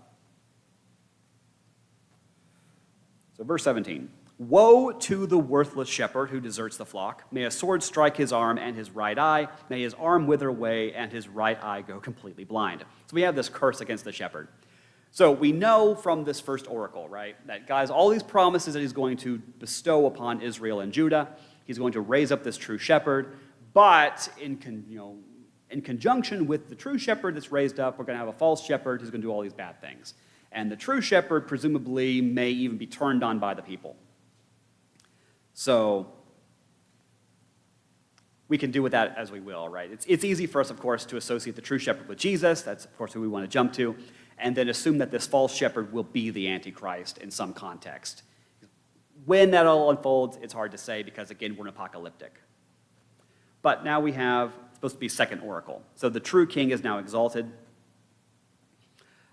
verse 17. Woe to the worthless shepherd who deserts the flock. May a sword strike his arm and his right eye. May his arm wither away and his right eye go completely blind. So we have this curse against the shepherd. So we know from this first oracle, right, that God has all these promises that he's going to bestow upon Israel and Judah. He's going to raise up this true shepherd. But in conjunction with the true shepherd that's raised up, we're going to have a false shepherd who's going to do all these bad things. And the true shepherd presumably may even be turned on by the people. So we can do with that as we will, right? It's easy for us, of course, to associate the true shepherd with Jesus. That's, of course, who we want to jump to. And then assume that this false shepherd will be the Antichrist in some context. When that all unfolds, it's hard to say because, again, we're apocalyptic. But now we have, it's supposed to be second oracle. So the true king is now exalted.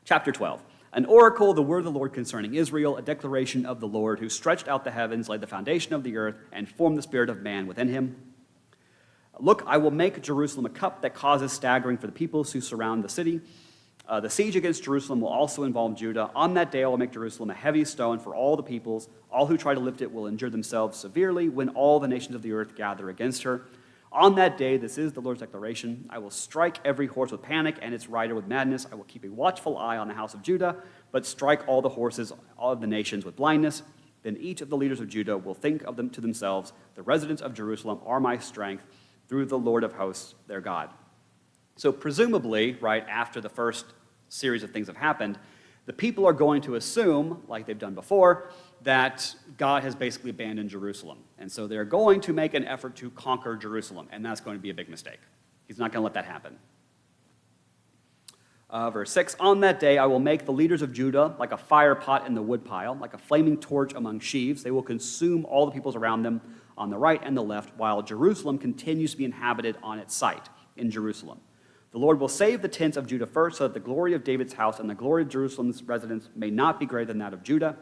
Chapter 12. An oracle, the word of the Lord concerning Israel, a declaration of the Lord who stretched out the heavens, laid the foundation of the earth, and formed the spirit of man within him. Look, I will make Jerusalem a cup that causes staggering for the peoples who surround the city. The siege against Jerusalem will also involve Judah. On that day I will make Jerusalem a heavy stone for all the peoples. All who try to lift it will injure themselves severely when all the nations of the earth gather against her. On that day, this is the Lord's declaration, I will strike every horse with panic and its rider with madness. I will keep a watchful eye on the house of Judah, but strike all the horses of the nations with blindness. Then each of the leaders of Judah will think of them to themselves, the residents of Jerusalem are my strength, through the Lord of hosts, their God. So presumably, right after the first series of things have happened, the people are going to assume, like they've done before, that God has basically abandoned Jerusalem. And so they're going to make an effort to conquer Jerusalem, and that's going to be a big mistake. He's not going to let that happen. Verse 6, on that day I will make the leaders of Judah like a fire pot in the woodpile, like a flaming torch among sheaves. They will consume all the peoples around them on the right and the left, while Jerusalem continues to be inhabited on its site in Jerusalem. The Lord will save the tents of Judah first, so that the glory of David's house and the glory of Jerusalem's residents may not be greater than that of Judah.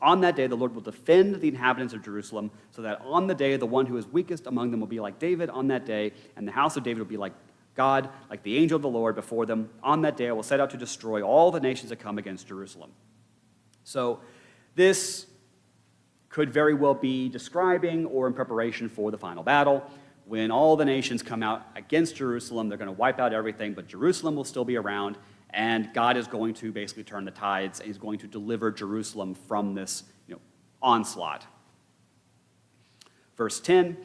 On that day, the Lord will defend the inhabitants of Jerusalem, so that on the day, the one who is weakest among them will be like David on that day, and the house of David will be like God, like the angel of the Lord before them. On that day, I will set out to destroy all the nations that come against Jerusalem. So this could very well be describing or in preparation for the final battle. When all the nations come out against Jerusalem, they're going to wipe out everything, but Jerusalem will still be around, and God is going to basically turn the tides, and he's going to deliver Jerusalem from this onslaught. Verse 10,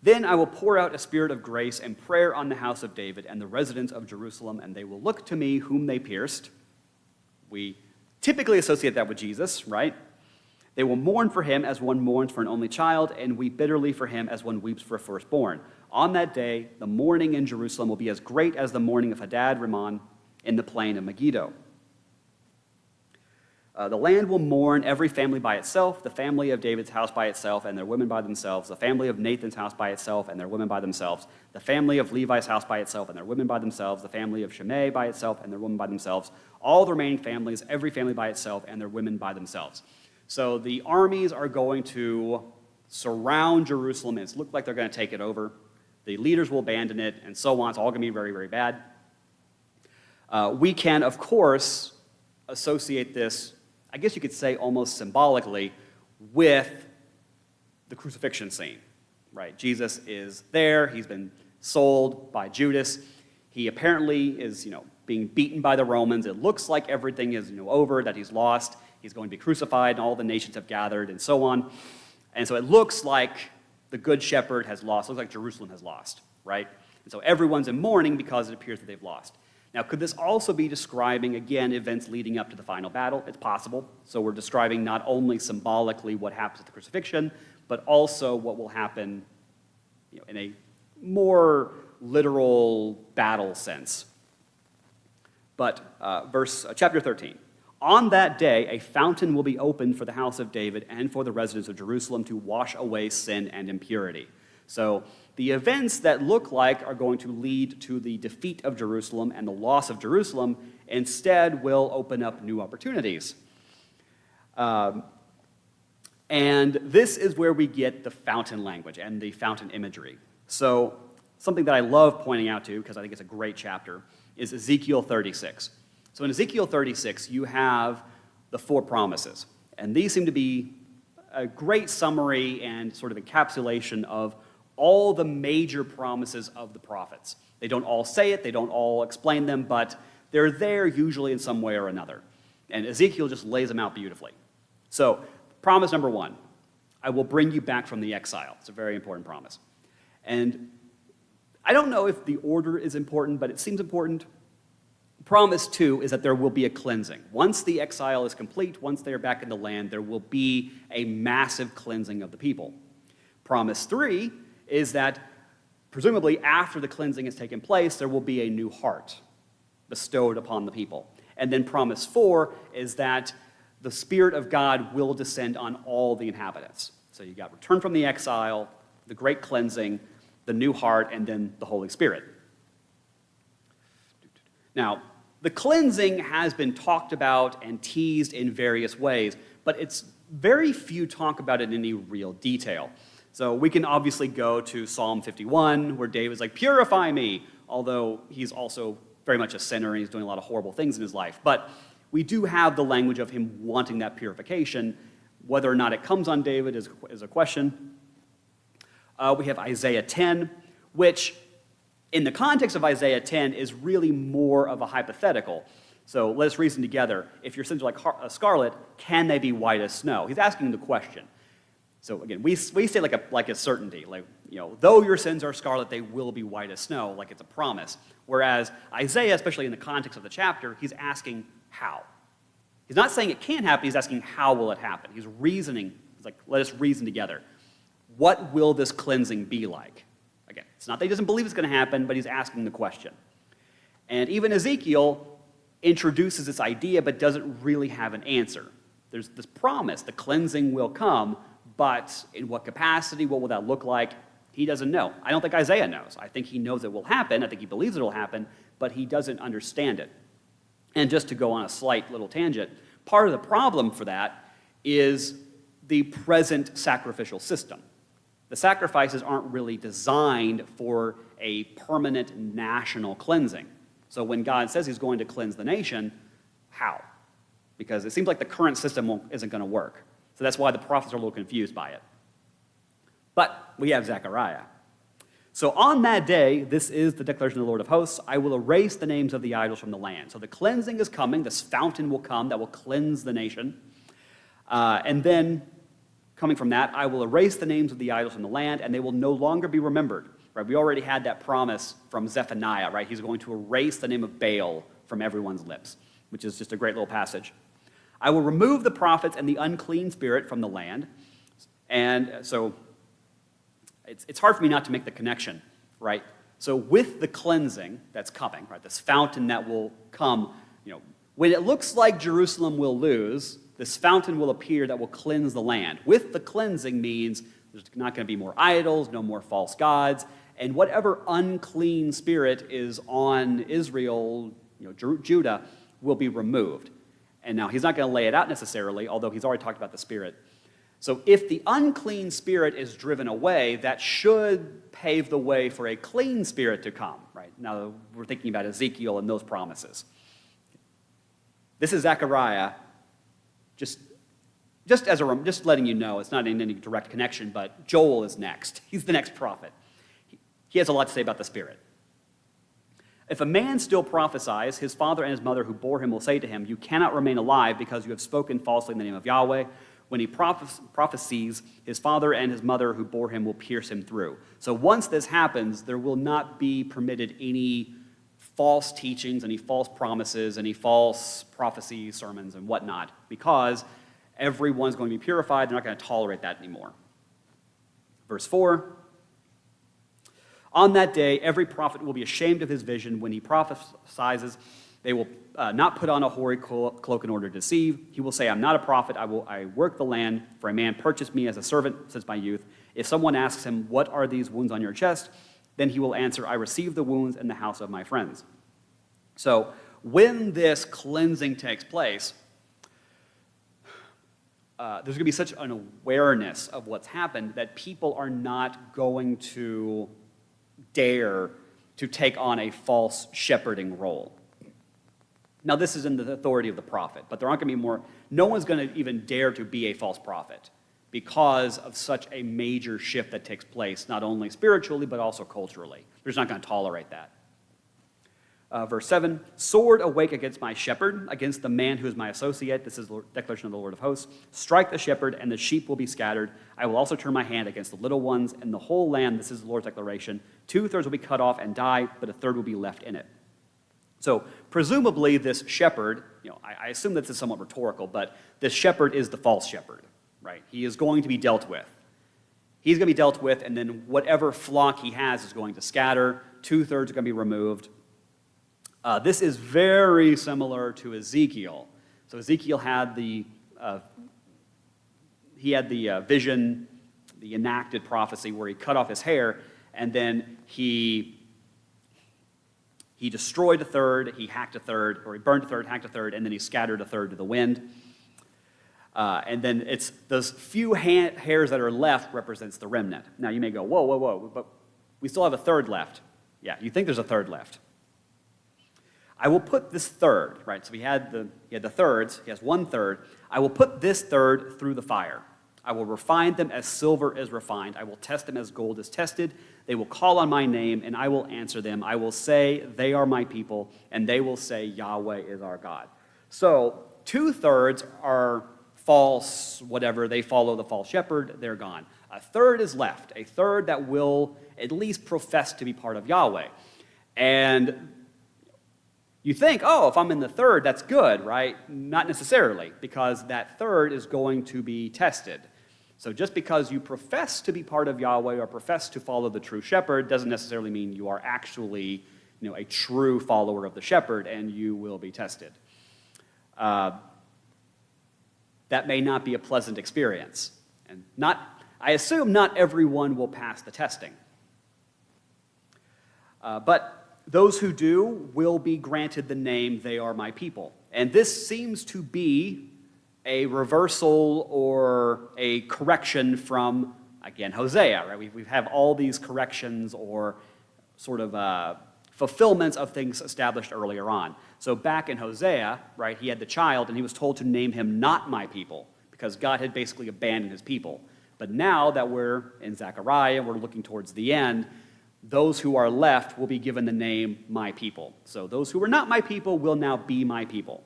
"Then I will pour out a spirit of grace and prayer on the house of David and the residents of Jerusalem, and they will look to me whom they pierced." We typically associate that with Jesus, right? "They will mourn for him as one mourns for an only child, and weep bitterly for him as one weeps for a firstborn. On that day, the mourning in Jerusalem will be as great as the mourning of Hadad Rimmon in the plain of Megiddo. The land will mourn, every family by itself, the family of David's house by itself, and their women by themselves, the family of Nathan's house by itself, and their women by themselves, the family of Levi's house by itself, and their women by themselves, the family of Shimei by itself, and their women by themselves, all the remaining families, every family by itself, and their women by themselves." So the armies are going to surround Jerusalem, and it's looked like they're going to take it over. The leaders will abandon it, and so on. It's all going to be very, very bad. We can, of course, associate this, I guess you could say almost symbolically, with the crucifixion scene, right? Jesus is there. He's been sold by Judas. He apparently is, being beaten by the Romans. It looks like everything is, over, that he's lost. He's going to be crucified, and all the nations have gathered, and so on. And so it looks like the good shepherd has lost. It looks like Jerusalem has lost, right? And so everyone's in mourning because it appears that they've lost. Now, could this also be describing, again, events leading up to the final battle? It's possible. So we're describing not only symbolically what happens at the crucifixion, but also what will happen in a more literal battle sense. But chapter 13. "On that day, a fountain will be opened for the house of David and for the residents of Jerusalem to wash away sin and impurity." So the events that look like are going to lead to the defeat of Jerusalem and the loss of Jerusalem instead will open up new opportunities. And this is where we get the fountain language and the fountain imagery. So something that I love pointing out to, because I think it's a great chapter, is Ezekiel 36. So in Ezekiel 36, you have the 4 promises. And these seem to be a great summary and sort of encapsulation of all the major promises of the prophets. They don't all say it, they don't all explain them, but they're there usually in some way or another. And Ezekiel just lays them out beautifully. So, promise number 1, "I will bring you back from the exile." It's a very important promise. And I don't know if the order is important, but it seems important. Promise 2 is that there will be a cleansing. Once the exile is complete, once they are back in the land, there will be a massive cleansing of the people. Promise 3 is that presumably after the cleansing has taken place, there will be a new heart bestowed upon the people. And then promise 4 is that the Spirit of God will descend on all the inhabitants. So you got return from the exile, the great cleansing, the new heart, and then the Holy Spirit. Now, the cleansing has been talked about and teased in various ways, but it's very few talk about it in any real detail. So we can obviously go to Psalm 51, where David's like, "Purify me," although he's also very much a sinner and he's doing a lot of horrible things in his life. But we do have the language of him wanting that purification. Whether or not it comes on David is a question. We have Isaiah 10, which in the context of Isaiah 10 is really more of a hypothetical. So let us reason together. If your sins are like scarlet, can they be white as snow? He's asking the question. So again, we say like a certainty, though your sins are scarlet, they will be white as snow, like it's a promise. Whereas Isaiah, especially in the context of the chapter, he's asking how. He's not saying it can't happen, he's asking how will it happen. He's reasoning, he's like, let us reason together. What will this cleansing be like? Again, it's not that he doesn't believe it's going to happen, but he's asking the question. And even Ezekiel introduces this idea, but doesn't really have an answer. There's this promise, the cleansing will come, but in what capacity, what will that look like? He doesn't know. I don't think Isaiah knows. I think he knows it will happen. I think he believes it will happen, but he doesn't understand it. And just to go on a slight little tangent, part of the problem for that is the present sacrificial system. The sacrifices aren't really designed for a permanent national cleansing. So when God says he's going to cleanse the nation, how? Because it seems like the current system isn't going to work. So that's why the prophets are a little confused by it. But we have Zechariah. So on that day, this is the declaration of the Lord of hosts, I will erase the names of the idols from the land. So the cleansing is coming. This fountain will come that will cleanse the nation. And then, coming from that, I will erase the names of the idols from the land, and they will no longer be remembered. Right? We already had that promise from Zephaniah, right? He's going to erase the name of Baal from everyone's lips, which is just a great little passage. I will remove the prophets and the unclean spirit from the land. And so it's hard for me not to make the connection, right? So with the cleansing that's coming, right, this fountain that will come, when it looks like Jerusalem will lose, this fountain will appear that will cleanse the land. With the cleansing means there's not going to be more idols, no more false gods, and whatever unclean spirit is on Israel, Judah, will be removed. And now he's not going to lay it out necessarily, although he's already talked about the spirit. So if the unclean spirit is driven away, that should pave the way for a clean spirit to come, right? Now we're thinking about Ezekiel and those promises. This is Zechariah, just letting you know, it's not in any direct connection, but Joel is next. He's the next prophet. He has a lot to say about the spirit. If a man still prophesies, his father and his mother who bore him will say to him, you cannot remain alive because you have spoken falsely in the name of Yahweh. When he prophesies, his father and his mother who bore him will pierce him through. So once this happens, there will not be permitted any false teachings, any false promises, any false prophecies, sermons, and whatnot, because everyone's going to be purified. They're not going to tolerate that anymore. Verse 4, on that day, every prophet will be ashamed of his vision. When he prophesies, they will not put on a hoary cloak in order to deceive. He will say, I'm not a prophet. I work the land, for a man purchased me as a servant since my youth. If someone asks him, what are these wounds on your chest? Then he will answer, I received the wounds in the house of my friends. So when this cleansing takes place, there's going to be such an awareness of what's happened that people are not going to dare to take on a false shepherding role. Now, this is in the authority of the prophet, but there aren't going to be no one's going to even dare to be a false prophet because of such a major shift that takes place, not only spiritually, but also culturally. They're just not going to tolerate that. Verse 7, sword awake against my shepherd, against the man who is my associate. This is the declaration of the Lord of hosts. Strike the shepherd, and the sheep will be scattered. I will also turn my hand against the little ones, and the whole land, this is the Lord's declaration. 2/3 will be cut off and die, but 1/3 will be left in it. So presumably this shepherd, I assume this is somewhat rhetorical, but this shepherd is the false shepherd, right? He is going to be dealt with. He's going to be dealt with, and then whatever flock he has is going to scatter. 2/3 are going to be removed. This is very similar to Ezekiel. So Ezekiel had the vision, the enacted prophecy where he cut off his hair, and then he destroyed 1/3, he hacked 1/3, or he burned 1/3, hacked 1/3, and then he scattered 1/3 to the wind. And then it's those few hairs that are left represents the remnant. Now you may go, whoa, but we still have 1/3 left. Yeah, you think there's 1/3 left. I will put this 1/3, right? So he had the thirds, he has 1/3. I will put this 1/3 through the fire. I will refine them as silver is refined. I will test them as gold is tested. They will call on my name, and I will answer them. I will say, they are my people, and they will say, Yahweh is our God. So 2/3 are false, whatever. They follow the false shepherd. They're gone. 1/3 is left, 1/3 that will at least profess to be part of Yahweh. And you think, if I'm in the 1/3, that's good, right? Not necessarily, because that 1/3 is going to be tested. So just because you profess to be part of Yahweh or profess to follow the true shepherd doesn't necessarily mean you are actually a true follower of the shepherd, and you will be tested. That may not be a pleasant experience. And I assume not everyone will pass the testing. But those who do will be granted the name, they are my people. And this seems to be a reversal or a correction from, again, Hosea, right? We have all these corrections or sort of fulfillments of things established earlier on. So back in Hosea, right, he had the child, and he was told to name him not my people, because God had basically abandoned his people. But now that we're in Zechariah, we're looking towards the end, Those who are left will be given the name my people. So those who were not my people will now be my people.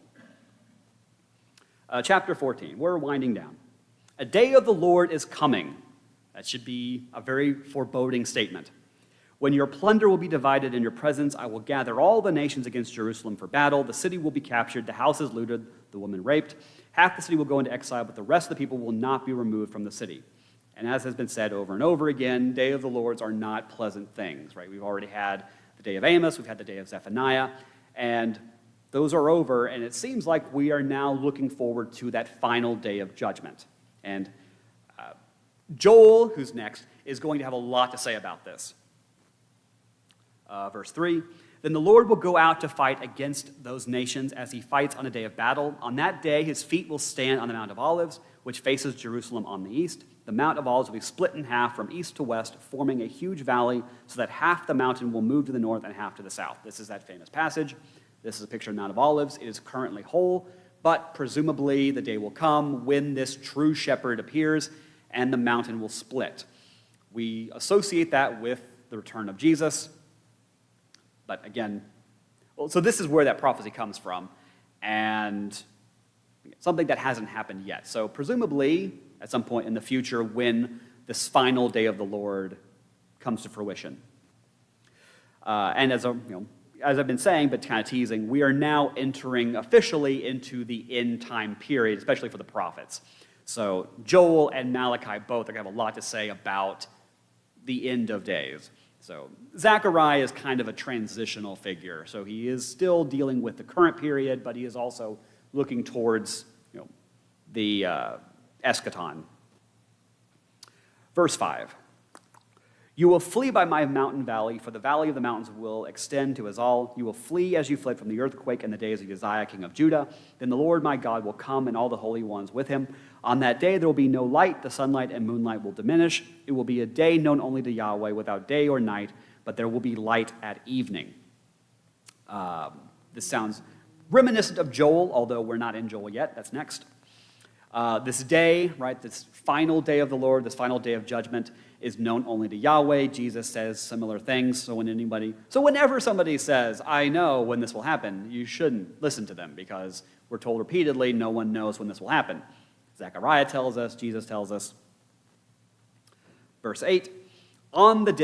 Chapter 14, we're winding down. A day of the Lord is coming. That should be a very foreboding statement. When your plunder will be divided in your presence, I will gather all the nations against Jerusalem for battle. The city will be captured, the houses looted, the women raped. Half the city will go into exile, but the rest of the people will not be removed from the city. And as has been said over and over again, day of the Lords are not pleasant things, right? We've already had the day of Amos, we've had the day of Zephaniah, and those are over, and it seems like we are now looking forward to that final day of judgment. And Joel, who's next, is going to have a lot to say about this. Verse 3, then the Lord will go out to fight against those nations as he fights on a day of battle. On that day, his feet will stand on the Mount of Olives, which faces Jerusalem on the east. The Mount of Olives will be split in half from east to west, forming a huge valley so that half the mountain will move to the north and half to the south. This is that famous passage. This is a picture of the Mount of Olives. It is currently whole, but presumably the day will come when this true shepherd appears and the mountain will split. We associate that with the return of Jesus. But again, so this is where that prophecy comes from, and something that hasn't happened yet. So presumably, at some point in the future, when this final day of the Lord comes to fruition. And as I've been saying, but kind of teasing, we are now entering officially into the end time period, especially for the prophets. So Joel and Malachi both are going to have a lot to say about the end of days. So Zechariah is kind of a transitional figure. So he is still dealing with the current period, but he is also looking towards the eschaton. Verse 5. You will flee by my mountain valley, for the valley of the mountains will extend to Azal. You will flee as you fled from the earthquake in the days of Uzziah, king of Judah. Then the Lord my God will come, and all the holy ones with him. On that day there will be no light, the sunlight and moonlight will diminish. It will be a day known only to Yahweh, without day or night, but there will be light at evening. This sounds reminiscent of Joel, although we're not in Joel yet. That's next. This day, right, this final day of the Lord, this final day of judgment, is known only to Yahweh. Jesus says similar things. So whenever somebody says, I know when this will happen, you shouldn't listen to them, because we're told repeatedly no one knows when this will happen. Zechariah tells us, Jesus tells us. Verse 8, on that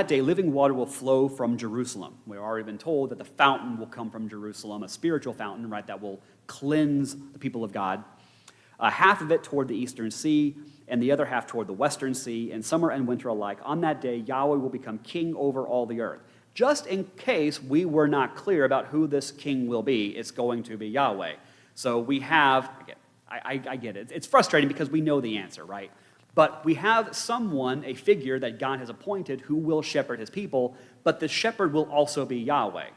day, living water will flow from Jerusalem. We've already been told that the fountain will come from Jerusalem, a spiritual fountain, right, that will cleanse the people of God. Half of it toward the eastern sea, and the other half toward the western sea, and summer and winter alike. On that day, Yahweh will become king over all the earth. Just in case we were not clear about who this king will be, it's going to be Yahweh. So we have, again, I get it. It's frustrating because we know the answer, right? But we have someone, a figure that God has appointed who will shepherd his people, but the shepherd will also be Yahweh,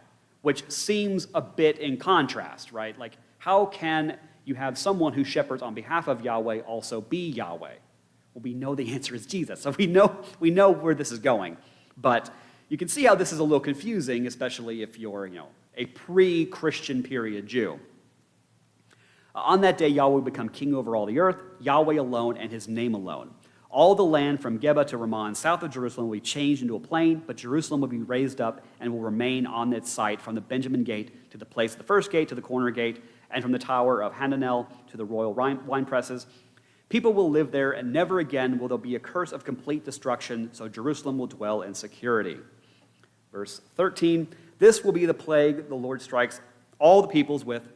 which seems a bit in contrast, right? Like, how can you have someone who shepherds on behalf of Yahweh also be Yahweh? Well, we know the answer is Jesus, so we know where this is going. But you can see how this is a little confusing, especially if you're, a pre-Christian period Jew. On that day, Yahweh will become king over all the earth, Yahweh alone and his name alone. All the land from Geba to Ramah, south of Jerusalem, will be changed into a plain, but Jerusalem will be raised up and will remain on its site from the Benjamin gate to the place of the first gate to the corner gate, and from the tower of Hananel to the royal wine presses. People will live there, and never again will there be a curse of complete destruction, so Jerusalem will dwell in security. Verse 13, this will be the plague the Lord strikes all the peoples with,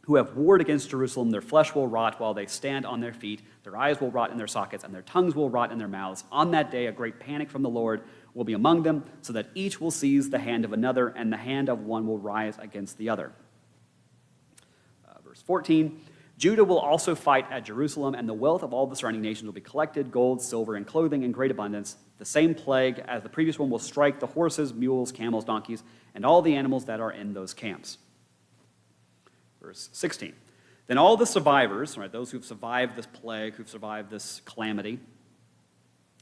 who have warred against Jerusalem. Their flesh will rot while they stand on their feet. Their eyes will rot in their sockets, and their tongues will rot in their mouths. On that day, a great panic from the Lord will be among them, so that each will seize the hand of another, and the hand of one will rise against the other. Verse 14, Judah will also fight at Jerusalem, and the wealth of all the surrounding nations will be collected, gold, silver, and clothing in great abundance. The same plague as the previous one will strike the horses, mules, camels, donkeys, and all the animals that are in those camps. Verse 16, then all the survivors, right, those who've survived this plague, who've survived this calamity,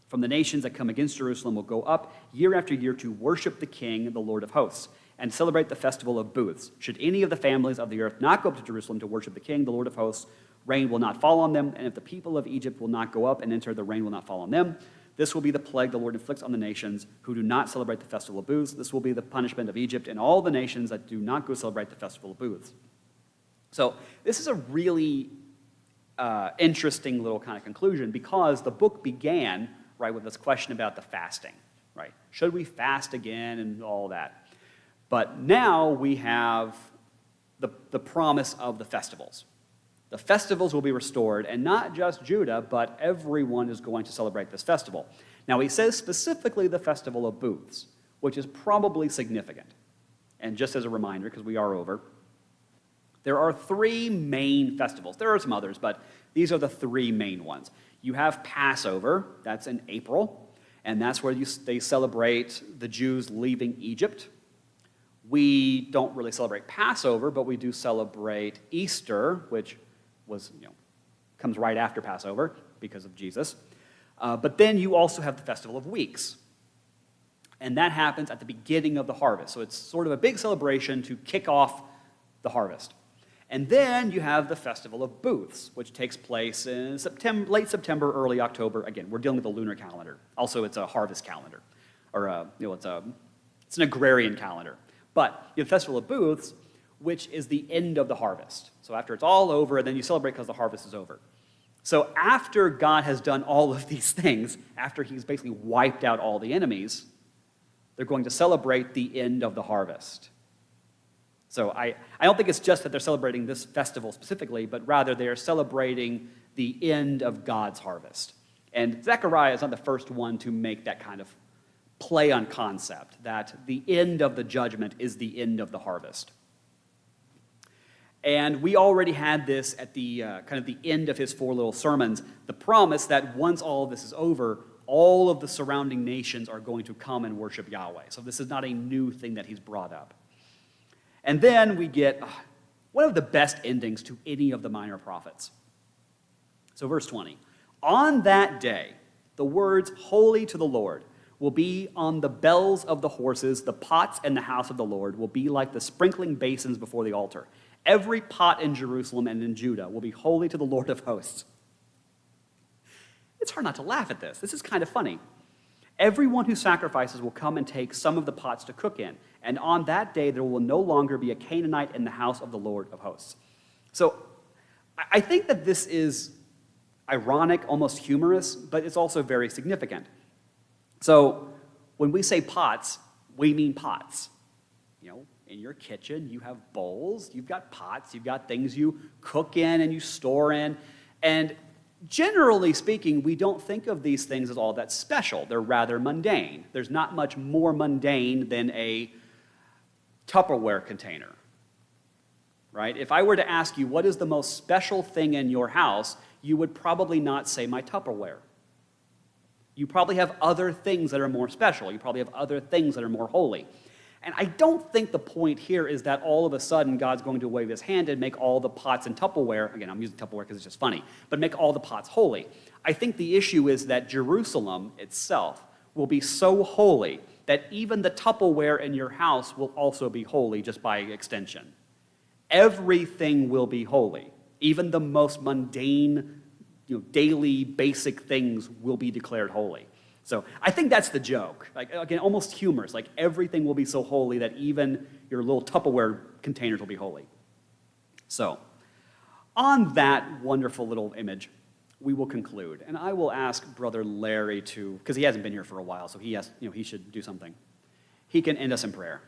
from the nations that come against Jerusalem will go up year after year to worship the King, the Lord of hosts, and celebrate the festival of booths. Should any of the families of the earth not go up to Jerusalem to worship the King, the Lord of hosts, rain will not fall on them, and if the people of Egypt will not go up and enter, the rain will not fall on them. This will be the plague the Lord inflicts on the nations who do not celebrate the festival of booths. This will be the punishment of Egypt and all the nations that do not go celebrate the festival of booths. So this is a really interesting little kind of conclusion, because the book began, right, with this question about the fasting, right? Should we fast again and all that? But now we have the promise of the festivals. The festivals will be restored, and not just Judah, but everyone is going to celebrate this festival. Now, he says specifically the festival of booths, which is probably significant. And just as a reminder, because we are over, there are three main festivals. There are some others, but these are the three main ones. You have Passover, that's in April, and that's where they celebrate the Jews leaving Egypt. We don't really celebrate Passover, but we do celebrate Easter, which comes right after Passover because of Jesus. But then you also have the Festival of Weeks. And that happens at the beginning of the harvest. So it's sort of a big celebration to kick off the harvest. And then you have the Festival of Booths, which takes place in late September, early October. Again, we're dealing with the lunar calendar. Also, it's a harvest calendar. Or it's an agrarian calendar. But you have the Festival of Booths, which is the end of the harvest. So after it's all over, then you celebrate because the harvest is over. So after God has done all of these things, after he's basically wiped out all the enemies, they're going to celebrate the end of the harvest. So I don't think it's just that they're celebrating this festival specifically, but rather they are celebrating the end of God's harvest. And Zechariah is not the first one to make that kind of play on concept, that the end of the judgment is the end of the harvest. And we already had this at the kind of the end of his four little sermons, the promise that once all of this is over, all of the surrounding nations are going to come and worship Yahweh. So this is not a new thing that he's brought up. And then we get one of the best endings to any of the minor prophets. So verse 20, on that day, the words holy to the Lord will be on the bells of the horses, the pots in the house of the Lord will be like the sprinkling basins before the altar. Every pot in Jerusalem and in Judah will be holy to the Lord of hosts. It's hard not to laugh at this. This is kind of funny. Everyone who sacrifices will come and take some of the pots to cook in, and on that day there will no longer be a Canaanite in the house of the Lord of hosts. So I think that this is ironic, almost humorous, but it's also very significant. So when we say pots, we mean pots. In your kitchen, you have bowls, you've got pots, you've got things you cook in and you store in. And generally speaking, we don't think of these things as all that special. They're rather mundane. There's not much more mundane than a Tupperware container, right? If I were to ask you, what is the most special thing in your house, you would probably not say my Tupperware. You probably have other things that are more special. You probably have other things that are more holy. And I don't think the point here is that all of a sudden God's going to wave his hand and make all the pots in Tupperware, again, I'm using Tupperware because it's just funny, but make all the pots holy. I think the issue is that Jerusalem itself will be so holy that even the Tupperware in your house will also be holy just by extension. Everything will be holy. Even the most mundane, daily basic things will be declared holy. So I think that's the joke. Again, almost humorous. Everything will be so holy that even your little Tupperware containers will be holy. So on that wonderful little image, we will conclude. And I will ask Brother Larry to, because he hasn't been here for a while, so he should do something. He can end us in prayer.